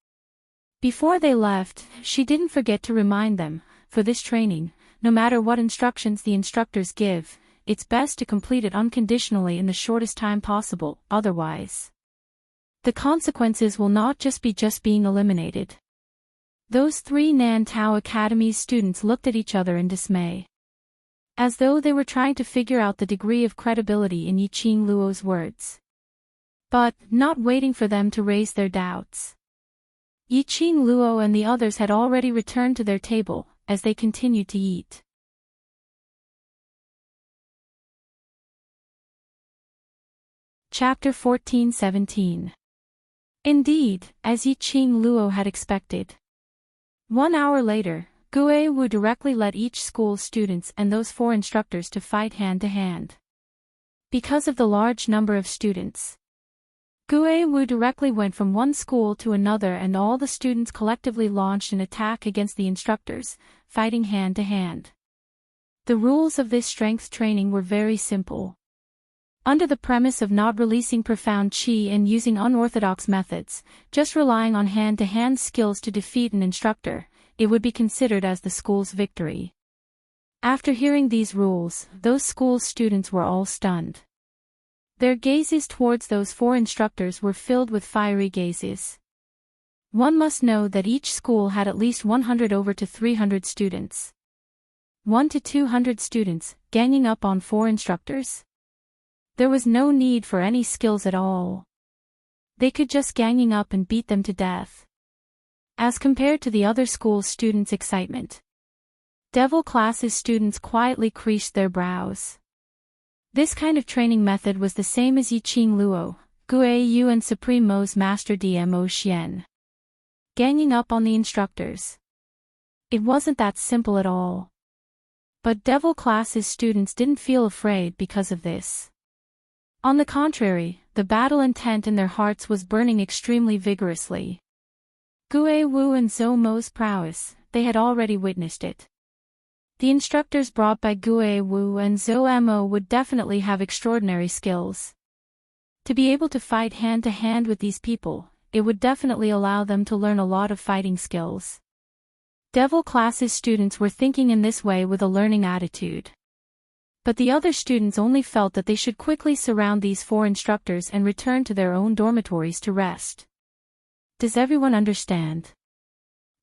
Before they left, she didn't forget to remind them, for this training, no matter what instructions the instructors give, it's best to complete it unconditionally in the shortest time possible, otherwise the consequences will not just be being eliminated. Those 3 Nan Tao Academy students looked at each other in dismay, as though they were trying to figure out the degree of credibility in Yi Qing Luo's words. But, not waiting for them to raise their doubts, Yi Qing Luo and the others had already returned to their table, as they continued to eat. Chapter 14-17. Indeed, as Yi Qing Luo had expected. 1 hour later, Gue Wu directly led each school's students and those 4 instructors to fight hand-to-hand. Because of the large number of students, Gue Wu directly went from one school to another and all the students collectively launched an attack against the instructors, fighting hand-to-hand. The rules of this strength training were very simple. Under the premise of not releasing profound qi and using unorthodox methods, just relying on hand-to-hand skills to defeat an instructor, it would be considered as the school's victory. After hearing these rules, those school students were all stunned. Their gazes towards those 4 instructors were filled with fiery gazes. One must know that each school had at least 100 over to 300 students. 1 to 200 students, ganging up on 4 instructors. There was no need for any skills at all. They could just ganging up and beat them to death. As compared to the other school's students' excitement, Devil Class's students quietly creased their brows. This kind of training method was the same as Yi Qing Luo, Gue Yu and Supreme Mo's Master Dmo Xian. Ganging up on the instructors. It wasn't that simple at all. But Devil Class's students didn't feel afraid because of this. On the contrary, the battle intent in their hearts was burning extremely vigorously. Gue Wu and Zhou Mo's prowess, they had already witnessed it. The instructors brought by Gue Wu and Zhou Mo would definitely have extraordinary skills. To be able to fight hand-to-hand with these people, it would definitely allow them to learn a lot of fighting skills. Devil Class's students were thinking in this way with a learning attitude. But the other students only felt that they should quickly surround these four instructors and return to their own dormitories to rest. Does everyone understand?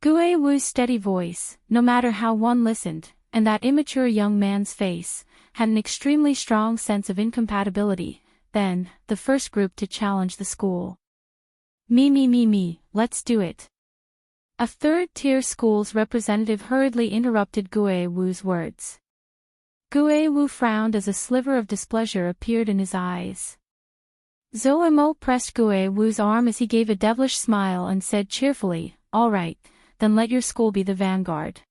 Gue Wu's steady voice, no matter how one listened, and that immature young man's face, had an extremely strong sense of incompatibility. Then, the first group to challenge the school. Me, let's do it. A third-tier school's representative hurriedly interrupted Gue Wu's words. Gue Wu frowned as a sliver of displeasure appeared in his eyes. Zhou Mo pressed Gue Wu's arm as he gave a devilish smile and said cheerfully, "All right, then let your school be the vanguard."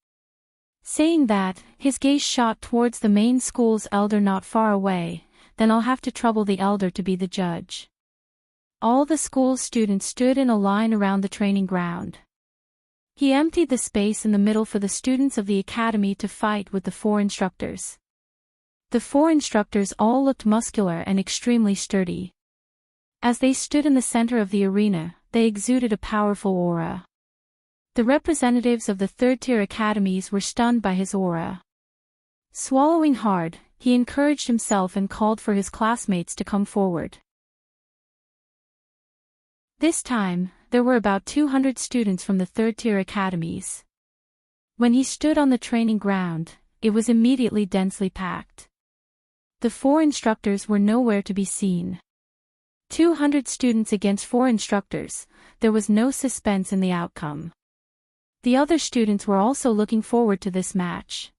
Saying that, his gaze shot towards the main school's elder not far away. "Then I'll have to trouble the elder to be the judge." All the school's students stood in a line around the training ground. He emptied the space in the middle for the students of the academy to fight with the four instructors. The four instructors all looked muscular and extremely sturdy. As they stood in the center of the arena, they exuded a powerful aura. The representatives of the third-tier academies were stunned by his aura. Swallowing hard, he encouraged himself and called for his classmates to come forward. This time, there were about 200 students from the third-tier academies. When he stood on the training ground, it was immediately densely packed. The four instructors were nowhere to be seen. 200 students against four instructors, there was no suspense in the outcome. The other students were also looking forward to this match.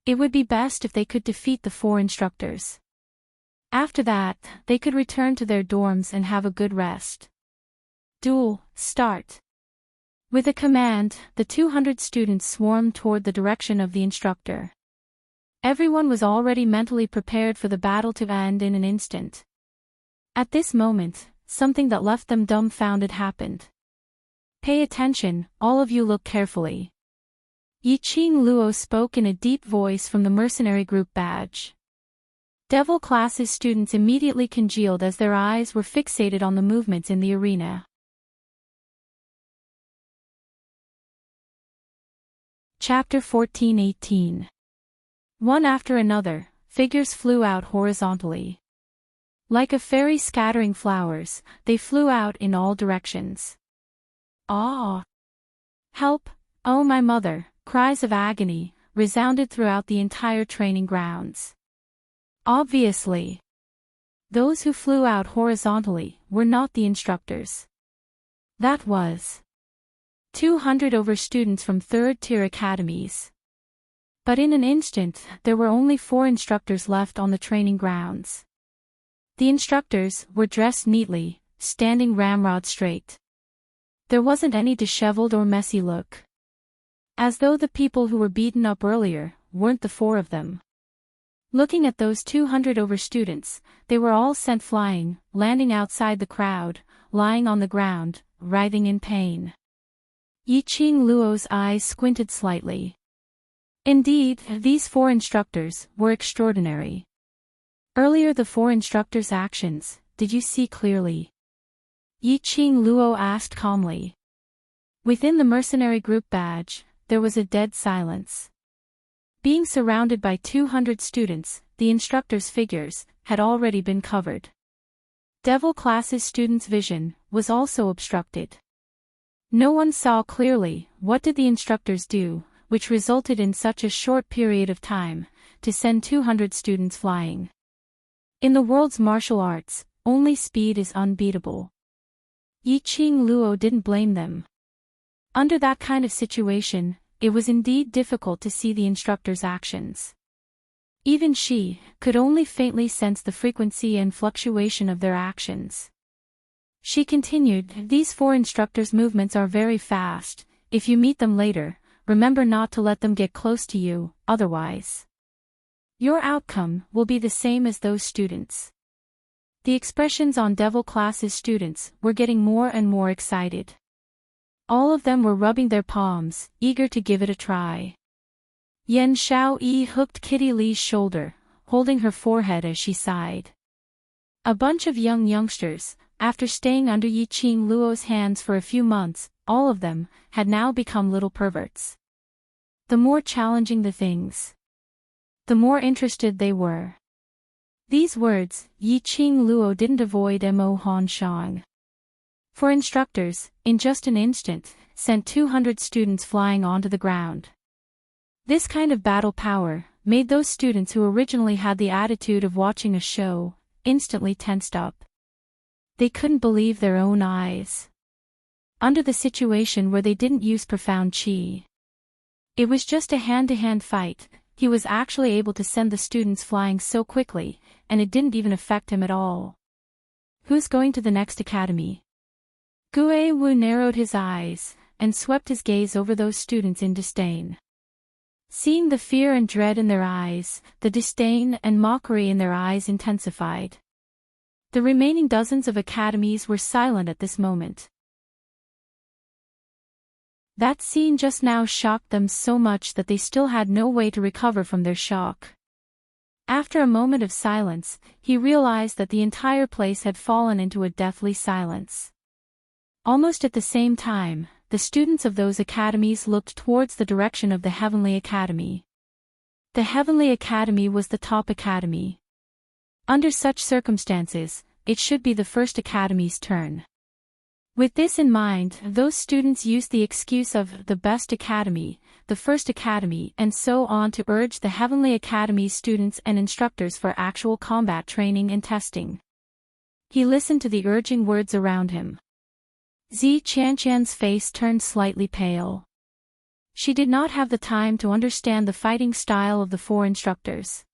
It would be best if they could defeat the four instructors. After that, they could return to their dorms and have a good rest. Duel, start. With a command, the 200 students swarmed toward the direction of the instructor. Everyone was already mentally prepared for the battle to end in an instant. At this moment, something that left them dumbfounded happened. Pay attention, all of you, look carefully. Yiqing Luo spoke in a deep voice from the mercenary group badge. Devil Class's students immediately congealed as their eyes were fixated on the movements in the arena. Chapter 14:18. One after another, figures flew out horizontally. Like a fairy scattering flowers, they flew out in all directions. "Ah! Help! Oh my mother!" Cries of agony resounded throughout the entire training grounds. Obviously, those who flew out horizontally were not the instructors. That was 200 over students from third-tier academies. But in an instant, there were only 4 instructors left on the training grounds. The instructors were dressed neatly, standing ramrod straight. There wasn't any disheveled or messy look. As though the people who were beaten up earlier weren't the 4 of them. Looking at those 200 over students, they were all sent flying, landing outside the crowd, lying on the ground, writhing in pain. Yiqing Luo's eyes squinted slightly. Indeed, these 4 instructors were extraordinary. Earlier the 4 instructors' actions, did you see clearly? Yiqing Luo asked calmly. Within the mercenary group badge, there was a dead silence. Being surrounded by 200 students, the instructors' figures had already been covered. Devil Class's students' vision was also obstructed. No one saw clearly what did the instructors do, which resulted in such a short period of time, to send 200 students flying. In the world's martial arts, only speed is unbeatable. Yiqing Luo didn't blame them. Under that kind of situation, it was indeed difficult to see the instructors' actions. Even she could only faintly sense the frequency and fluctuation of their actions. She continued, "These 4 instructors' movements are very fast. If you meet them later, remember not to let them get close to you, otherwise your outcome will be the same as those students. The expressions on Devil Class's students were getting more and more excited. All of them were rubbing their palms, eager to give it a try. Yen Xiaoyi hooked Kitty Li's shoulder, holding her forehead as she sighed. A bunch of young youngsters, after staying under Yi Qing Luo's hands for a few months, all of them, had now become little perverts. The more challenging the things, the more interested they were. These words, Yi Qing Luo didn't avoid Mo Han Shang. For instructors, in just an instant, sent 200 students flying onto the ground. This kind of battle power made those students who originally had the attitude of watching a show instantly tensed up. They couldn't believe their own eyes. Under the situation where they didn't use profound qi, it was just a hand-to-hand fight. He was actually able to send the students flying so quickly, and it didn't even affect him at all. Who's going to the next academy? Gue Wu narrowed his eyes, and swept his gaze over those students in disdain. Seeing the fear and dread in their eyes, the disdain and mockery in their eyes intensified. The remaining dozens of academies were silent at this moment. That scene just now shocked them so much that they still had no way to recover from their shock. After a moment of silence, he realized that the entire place had fallen into a deathly silence. Almost at the same time, the students of those academies looked towards the direction of the Heavenly Academy. The Heavenly Academy was the top academy. Under such circumstances, it should be the first academy's turn. With this in mind, those students used the excuse of the best academy, the first academy, and so on to urge the Heavenly Academy's students and instructors for actual combat training and testing. He listened to the urging words around him. Zi Qianqian's face turned slightly pale. She did not have the time to understand the fighting style of the four instructors.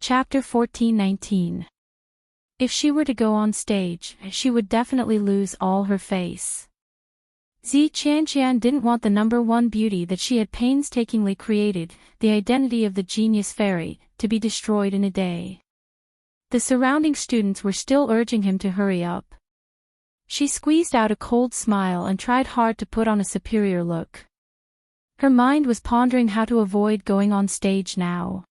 Chapter 14:19. If she were to go on stage, she would definitely lose all her face. Zi Qianqian didn't want the number one beauty that she had painstakingly created, the identity of the genius fairy, to be destroyed in a day. The surrounding students were still urging him to hurry up. She squeezed out a cold smile and tried hard to put on a superior look. Her mind was pondering how to avoid going on stage now.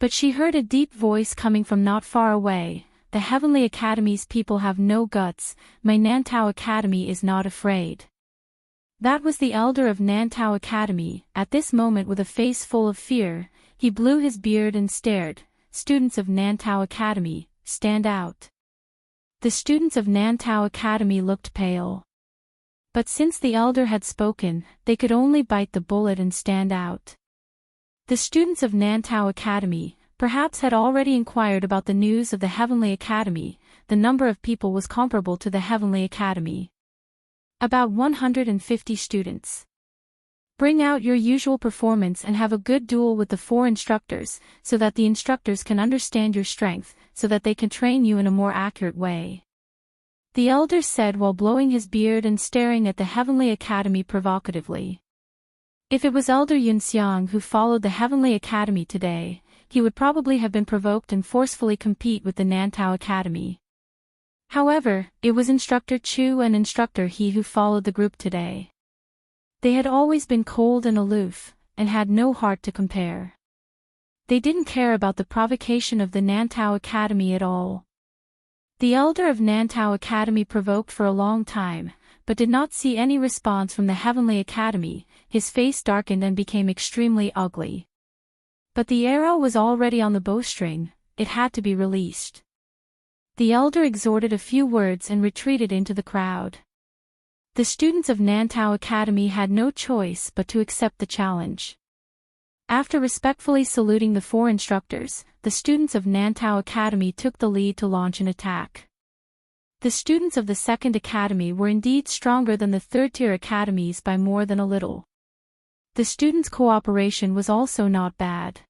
But she heard a deep voice coming from not far away. The Heavenly Academy's people have no guts, my Nantao Academy is not afraid. That was the elder of Nantao Academy. At this moment, with a face full of fear, he blew his beard and stared. Students of Nantao Academy, stand out. The students of Nantao Academy looked pale. But since the elder had spoken, they could only bite the bullet and stand out. The students of Nantao Academy, perhaps had already inquired about the news of the Heavenly Academy. The number of people was comparable to the Heavenly Academy. About 150 students. Bring out your usual performance and have a good duel with the four instructors, so that the instructors can understand your strength, so that they can train you in a more accurate way. The elder said while blowing his beard and staring at the Heavenly Academy provocatively. If it was Elder Yunxiang who followed the Heavenly Academy today, he would probably have been provoked and forcefully compete with the Nantao Academy. However, it was Instructor Chu and Instructor He who followed the group today. They had always been cold and aloof, and had no heart to compare. They didn't care about the provocation of the Nantao Academy at all. The elder of Nantao Academy provoked for a long time, but did not see any response from the Heavenly Academy. His face darkened and became extremely ugly. But the arrow was already on the bowstring, it had to be released. The elder exhorted a few words and retreated into the crowd. The students of Nantao Academy had no choice but to accept the challenge. After respectfully saluting the four instructors, the students of Nantao Academy took the lead to launch an attack. The students of the second academy were indeed stronger than the third-tier academies by more than a little. The students' cooperation was also not bad.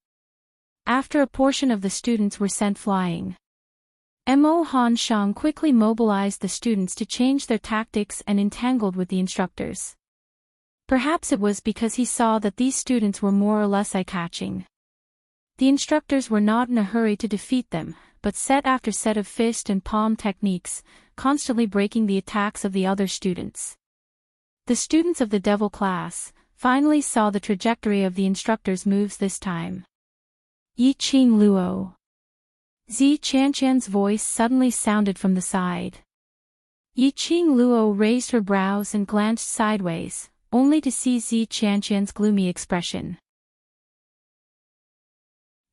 After a portion of the students were sent flying, Mo Han Shang quickly mobilized the students to change their tactics and entangled with the instructors. Perhaps it was because he saw that these students were more or less eye-catching. The instructors were not in a hurry to defeat them, but set after set of fist and palm techniques, constantly breaking the attacks of the other students. The students of the devil class finally saw the trajectory of the instructors' moves this time. Yi Qing Luo. Zi Qianqian's voice suddenly sounded from the side. Yi Qing Luo raised her brows and glanced sideways, only to see Zi Qianqian's gloomy expression.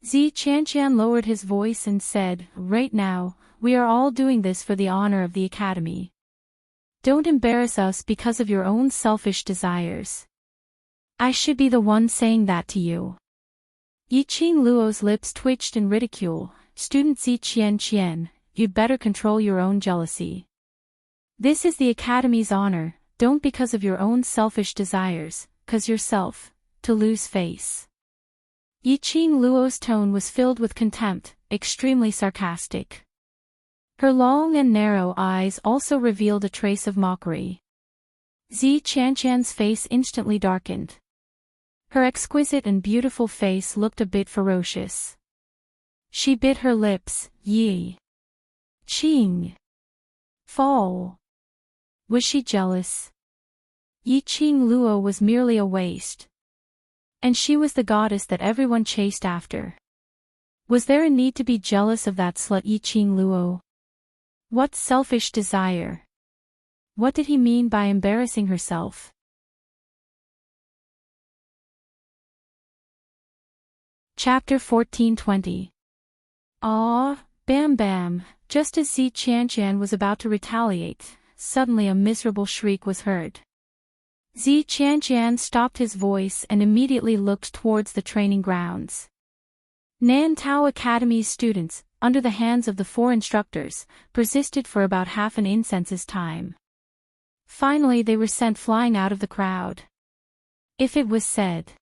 Zi Qianqian lowered his voice and said, "Right now, we are all doing this for the honor of the academy. Don't embarrass us because of your own selfish desires. I should be the one saying that to you." Yi Qing Luo's lips twitched in ridicule. "Student Zi Qianqian, you'd better control your own jealousy. This is the academy's honor, don't because of your own selfish desires, 'cause yourself, to lose face." Yi Qing Luo's tone was filled with contempt, extremely sarcastic. Her long and narrow eyes also revealed a trace of mockery. Zi Qianqian's face instantly darkened. Her exquisite and beautiful face looked a bit ferocious. She bit her lips. Yi Qing. Fall. Was she jealous? Yi Qing Luo was merely a waste. And she was the goddess that everyone chased after. Was there a need to be jealous of that slut Yi Qing Luo? What selfish desire? What did he mean by embarrassing herself? Chapter 14:20. Ah, bam bam, just as Zi Qianqian was about to retaliate, suddenly a miserable shriek was heard. Zi Qianqian stopped his voice and immediately looked towards the training grounds. Nan Tao Academy's students, under the hands of the 4 instructors, persisted for about half an incense's time. Finally they were sent flying out of the crowd. If it was said.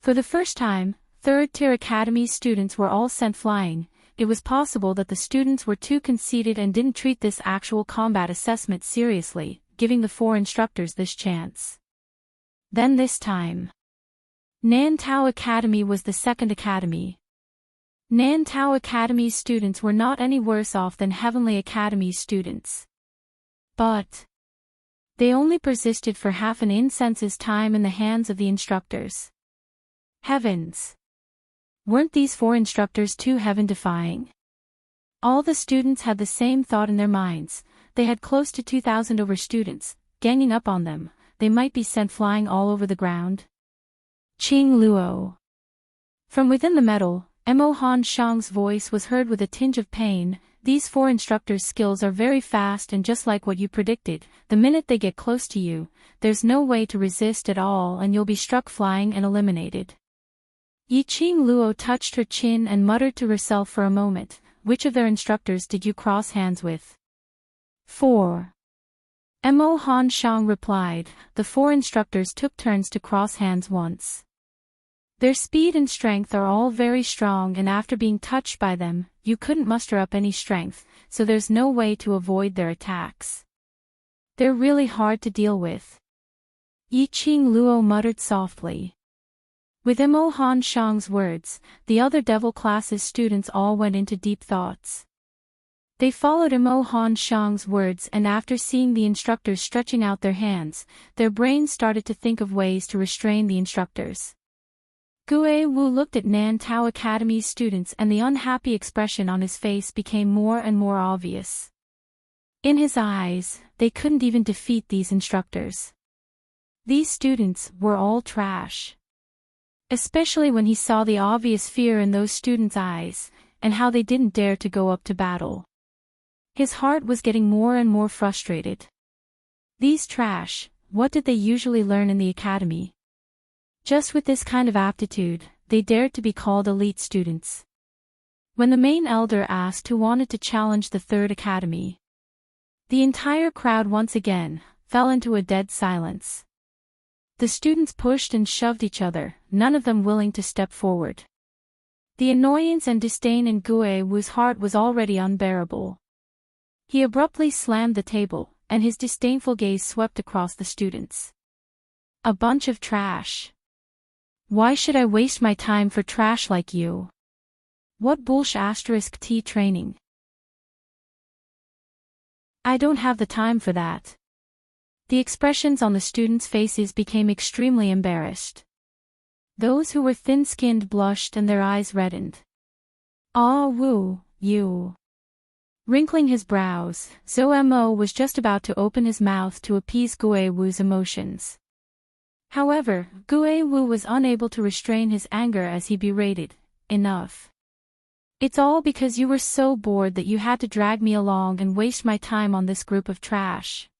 For the first time, 3rd-tier Academy students were all sent flying. It was possible that the students were too conceited and didn't treat this actual combat assessment seriously, giving the 4 instructors this chance. Then this time. Nan Tao Academy was the 2nd academy. Nan Tao Academy's students were not any worse off than Heavenly Academy's students. But they only persisted for half an incense's time in the hands of the instructors. Heavens! Weren't these 4 instructors too heaven-defying? All the students had the same thought in their minds. They had close to 2,000 over students, ganging up on them. They might be sent flying all over the ground. Qing Luo. From within the metal, Mo Han Shang's voice was heard with a tinge of pain. These 4 instructors' skills are very fast and just like what you predicted, the minute they get close to you, there's no way to resist at all and you'll be struck flying and eliminated. Yi Qing Luo touched her chin and muttered to herself for a moment. Which of their instructors did you cross hands with? 4. Mo Han Shang replied. The 4 instructors took turns to cross hands once. Their speed and strength are all very strong and after being touched by them, you couldn't muster up any strength, so there's no way to avoid their attacks. They're really hard to deal with. Yi Qing Luo muttered softly. With Mo Han Shang's words, the other devil class's students all went into deep thoughts. They followed Mo Han Shang's words and after seeing the instructors stretching out their hands, their brains started to think of ways to restrain the instructors. Gue Wu looked at Nan Tao Academy's students and the unhappy expression on his face became more and more obvious. In his eyes, they couldn't even defeat these instructors. These students were all trash. Especially when he saw the obvious fear in those students' eyes, and how they didn't dare to go up to battle. His heart was getting more and more frustrated. These trash, what did they usually learn in the academy? Just with this kind of aptitude, they dared to be called elite students. When the main elder asked who wanted to challenge the 3rd academy, the entire crowd once again fell into a dead silence. The students pushed and shoved each other, none of them willing to step forward. The annoyance and disdain in Gue Wu's heart was already unbearable. He abruptly slammed the table, and his disdainful gaze swept across the students. A bunch of trash. Why should I waste my time for trash like you? What bullsh*t training? I don't have the time for that. The expressions on the students' faces became extremely embarrassed. Those who were thin-skinned blushed and their eyes reddened. Ah Wu, you. Wrinkling his brows, Zhou Mo was just about to open his mouth to appease Gue Wu's emotions. However, Gue Wu was unable to restrain his anger as he berated, "Enough. It's all because you were so bored that you had to drag me along and waste my time on this group of trash.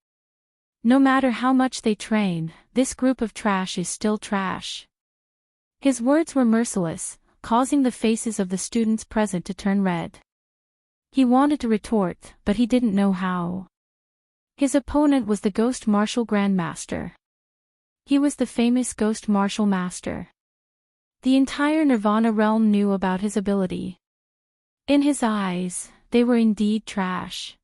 No matter how much they train, this group of trash is still trash." His words were merciless, causing the faces of the students present to turn red. He wanted to retort, but he didn't know how. His opponent was the Ghost Martial Grandmaster. He was the famous Ghost Martial Master. The entire Nirvana realm knew about his ability. In his eyes, they were indeed trash.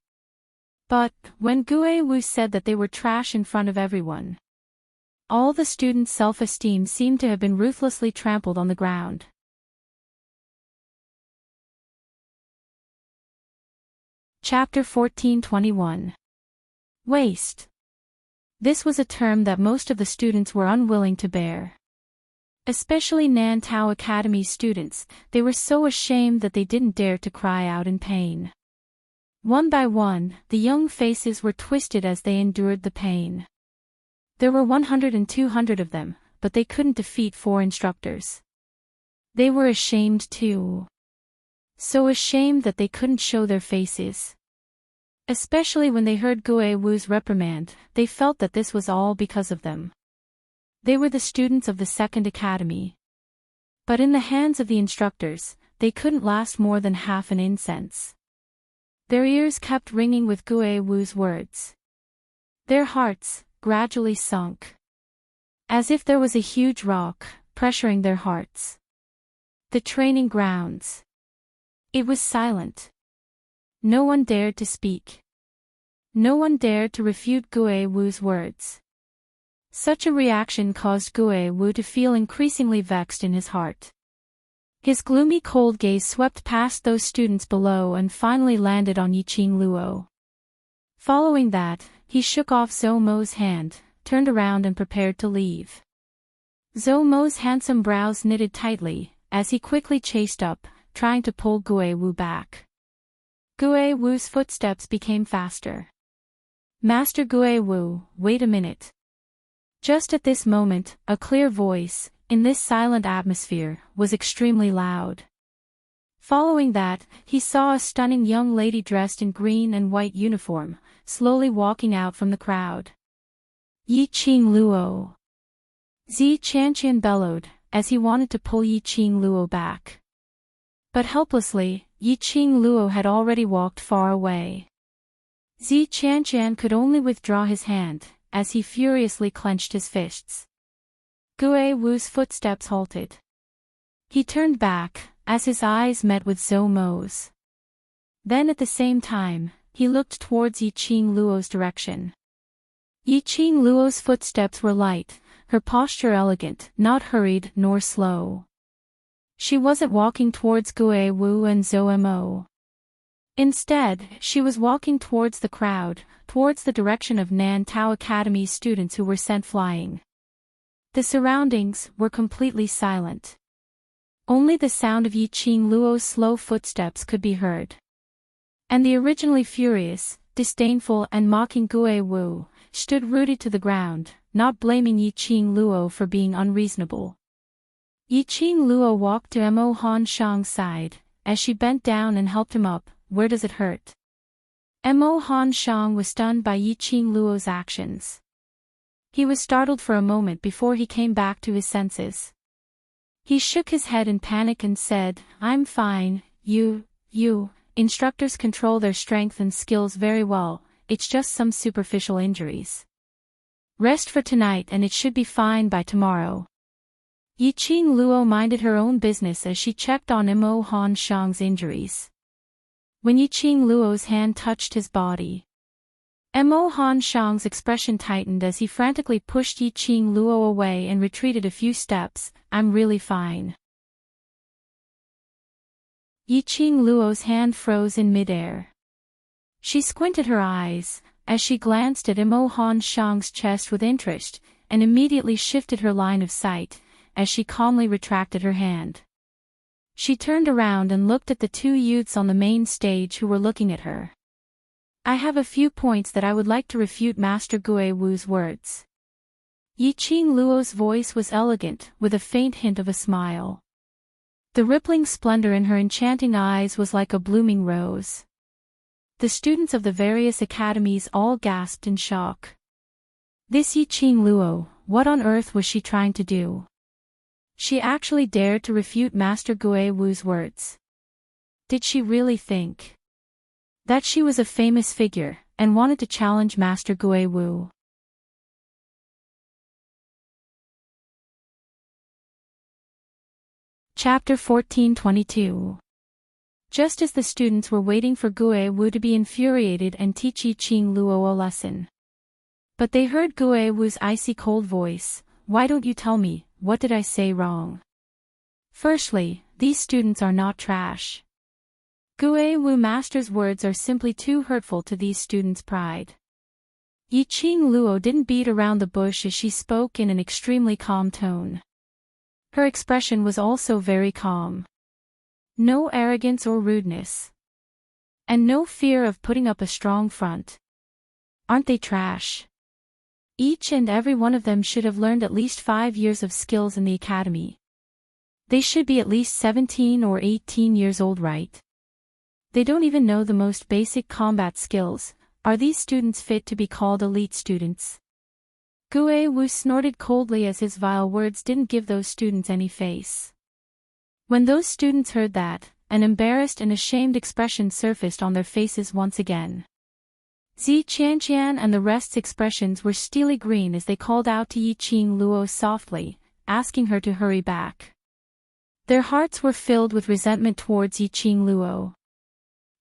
But, when Gue Wu said that they were trash in front of everyone, all the students' self-esteem seemed to have been ruthlessly trampled on the ground. Chapter 14:21. Waste. This was a term that most of the students were unwilling to bear. Especially Nan Tao Academy students, they were so ashamed that they didn't dare to cry out in pain. One by one, the young faces were twisted as they endured the pain. There were 100 and 200 of them, but they couldn't defeat 4 instructors. They were ashamed too. So ashamed that they couldn't show their faces. Especially when they heard Gue Wu's reprimand, they felt that this was all because of them. They were the students of the second academy. But in the hands of the instructors, they couldn't last more than half an incense. Their ears kept ringing with Gue Wu's words. Their hearts gradually sunk. As if there was a huge rock pressuring their hearts. The training grounds. It was silent. No one dared to speak. No one dared to refute Gue Wu's words. Such a reaction caused Gue Wu to feel increasingly vexed in his heart. His gloomy cold gaze swept past those students below and finally landed on Yiqing Luo. Following that, he shook off Zhou Mo's hand, turned around and prepared to leave. Zhou Mo's handsome brows knitted tightly, as he quickly chased up, trying to pull Gue Wu back. Gue Wu's footsteps became faster. "Master Gue Wu, wait a minute." Just at this moment, a clear voice, in this silent atmosphere, was extremely loud. Following that, he saw a stunning young lady dressed in green and white uniform, slowly walking out from the crowd. "Yiqing Luo!" Zi Qianqian bellowed, as he wanted to pull Yiqing Luo back. But helplessly, Yiqing Luo had already walked far away. Zi Qianqian could only withdraw his hand, as he furiously clenched his fists. Gue Wu's footsteps halted. He turned back, as his eyes met with Zhou Mo's. Then at the same time, he looked towards Yiqing Luo's direction. Yiqing Luo's footsteps were light, her posture elegant, not hurried nor slow. She wasn't walking towards Gue Wu and Zhou Mo. Instead, she was walking towards the crowd, towards the direction of Nan Tao Academy students who were sent flying. The surroundings were completely silent. Only the sound of Yiqing Luo's slow footsteps could be heard. And the originally furious, disdainful and mocking Gue Wu stood rooted to the ground, not blaming Yiqing Luo for being unreasonable. Yiqing Luo walked to Mo Han Shang's side, as she bent down and helped him up. "Where does it hurt?" Mo Han Shang was stunned by Yiqing Luo's actions. He was startled for a moment before he came back to his senses. He shook his head in panic and said, "I'm fine, you, instructors control their strength and skills very well, it's just some superficial injuries. Rest for tonight and it should be fine by tomorrow." Yiqing Luo minded her own business as she checked on Imo Han Shang's injuries. When Yiqing Luo's hand touched his body, Imo Han Shang's expression tightened as he frantically pushed Yiqing Luo away and retreated a few steps. "I'm really fine." Yiqing Luo's hand froze in midair. She squinted her eyes as she glanced at Imo Han Shang's chest with interest, and immediately shifted her line of sight as she calmly retracted her hand. She turned around and looked at the two youths on the main stage who were looking at her. "I have a few points that I would like to refute Master Gue Wu's words." Yiqing Luo's voice was elegant, with a faint hint of a smile. The rippling splendor in her enchanting eyes was like a blooming rose. The students of the various academies all gasped in shock. This Yiqing Luo, what on earth was she trying to do? She actually dared to refute Master Gue Wu's words. Did she really think that she was a famous figure, and wanted to challenge Master Gue Wu? Chapter 1422. Just as the students were waiting for Gue Wu to be infuriated and teach Yiqing Luo a lesson, but they heard Gue Wu's icy cold voice. "Why don't you tell me, what did I say wrong? Firstly, these students are not trash." Gue Wu Master's words are simply too hurtful to these students' pride. Yiqing Luo didn't beat around the bush as she spoke in an extremely calm tone. Her expression was also very calm. No arrogance or rudeness. And no fear of putting up a strong front. Aren't they trash? Each and every one of them should have learned at least 5 years of skills in the academy. They should be at least 17 or 18 years old, right? They don't even know the most basic combat skills. Are these students fit to be called elite students? Gue Wu snorted coldly as his vile words didn't give those students any face. When those students heard that, an embarrassed and ashamed expression surfaced on their faces once again. Zi Qianqian and the rest's expressions were steely green as they called out to Yiqing Luo softly, asking her to hurry back. Their hearts were filled with resentment towards Yiqing Luo.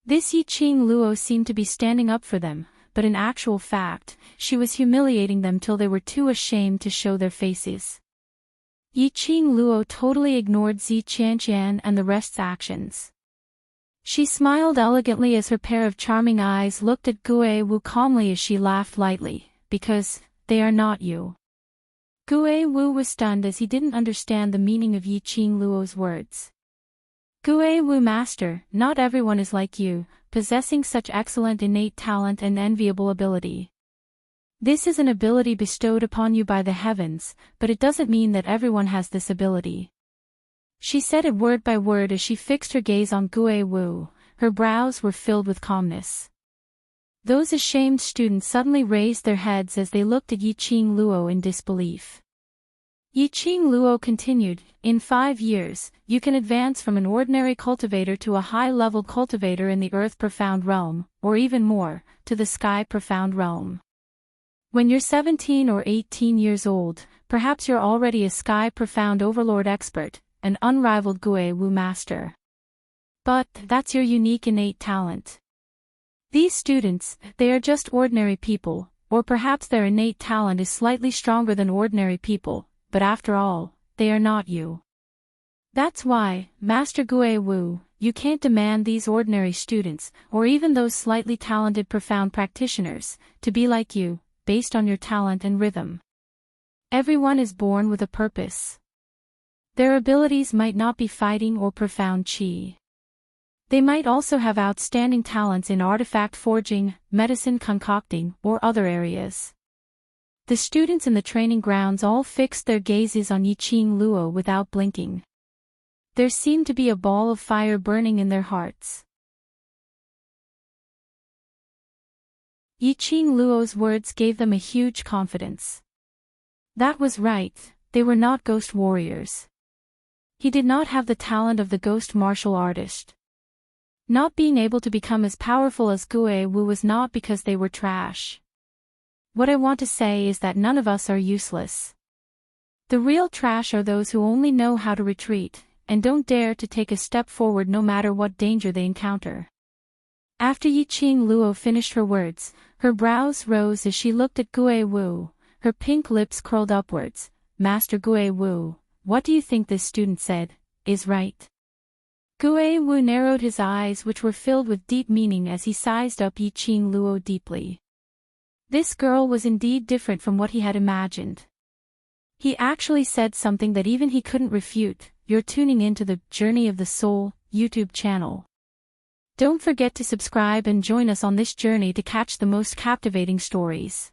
This Yiqing Luo seemed to be standing up for them, but in actual fact, she was humiliating them till they were too ashamed to show their faces. Yiqing Luo totally ignored Zi Qianqian and the rest's actions. She smiled elegantly as her pair of charming eyes looked at Gue Wu calmly as she laughed lightly, "Because they are not you." Gue Wu was stunned as he didn't understand the meaning of Yiqing Luo's words. "Gue Wu Master, not everyone is like you, possessing such excellent innate talent and enviable ability. This is an ability bestowed upon you by the heavens, but it doesn't mean that everyone has this ability." She said it word by word as she fixed her gaze on Gue Wu. Her brows were filled with calmness. Those ashamed students suddenly raised their heads as they looked at Yiqing Luo in disbelief. Yiqing Luo continued, "In 5 years, you can advance from an ordinary cultivator to a high-level cultivator in the Earth Profound Realm, or even more, to the Sky Profound Realm. When you're 17 or 18 years old, perhaps you're already a Sky Profound Overlord expert, an unrivaled Gue Wu Master. But that's your unique innate talent. These students, they are just ordinary people, or perhaps their innate talent is slightly stronger than ordinary people, but after all, they are not you. That's why, Master Gue Wu, you can't demand these ordinary students, or even those slightly talented profound practitioners, to be like you, based on your talent and rhythm. Everyone is born with a purpose. Their abilities might not be fighting or profound qi. They might also have outstanding talents in artifact forging, medicine concocting, or other areas." The students in the training grounds all fixed their gazes on Yiqing Luo without blinking. There seemed to be a ball of fire burning in their hearts. Yiqing Luo's words gave them a huge confidence. That was right, they were not ghost warriors. He did not have the talent of the ghost martial artist. Not being able to become as powerful as Gue Wu was not because they were trash. What I want to say is that none of us are useless. The real trash are those who only know how to retreat, and don't dare to take a step forward no matter what danger they encounter. After Yi-Ching Luo finished her words, her brows rose as she looked at Gue Wu, her pink lips curled upwards. Master Gue Wu, what do you think this student said, is right? Gue Wu narrowed his eyes, which were filled with deep meaning, as he sized up Yi-Ching Luo deeply. This girl was indeed different from what he had imagined. He actually said something that even he couldn't refute. You're tuning into the Journey of the Soul YouTube channel. Don't forget to subscribe and join us on this journey to catch the most captivating stories.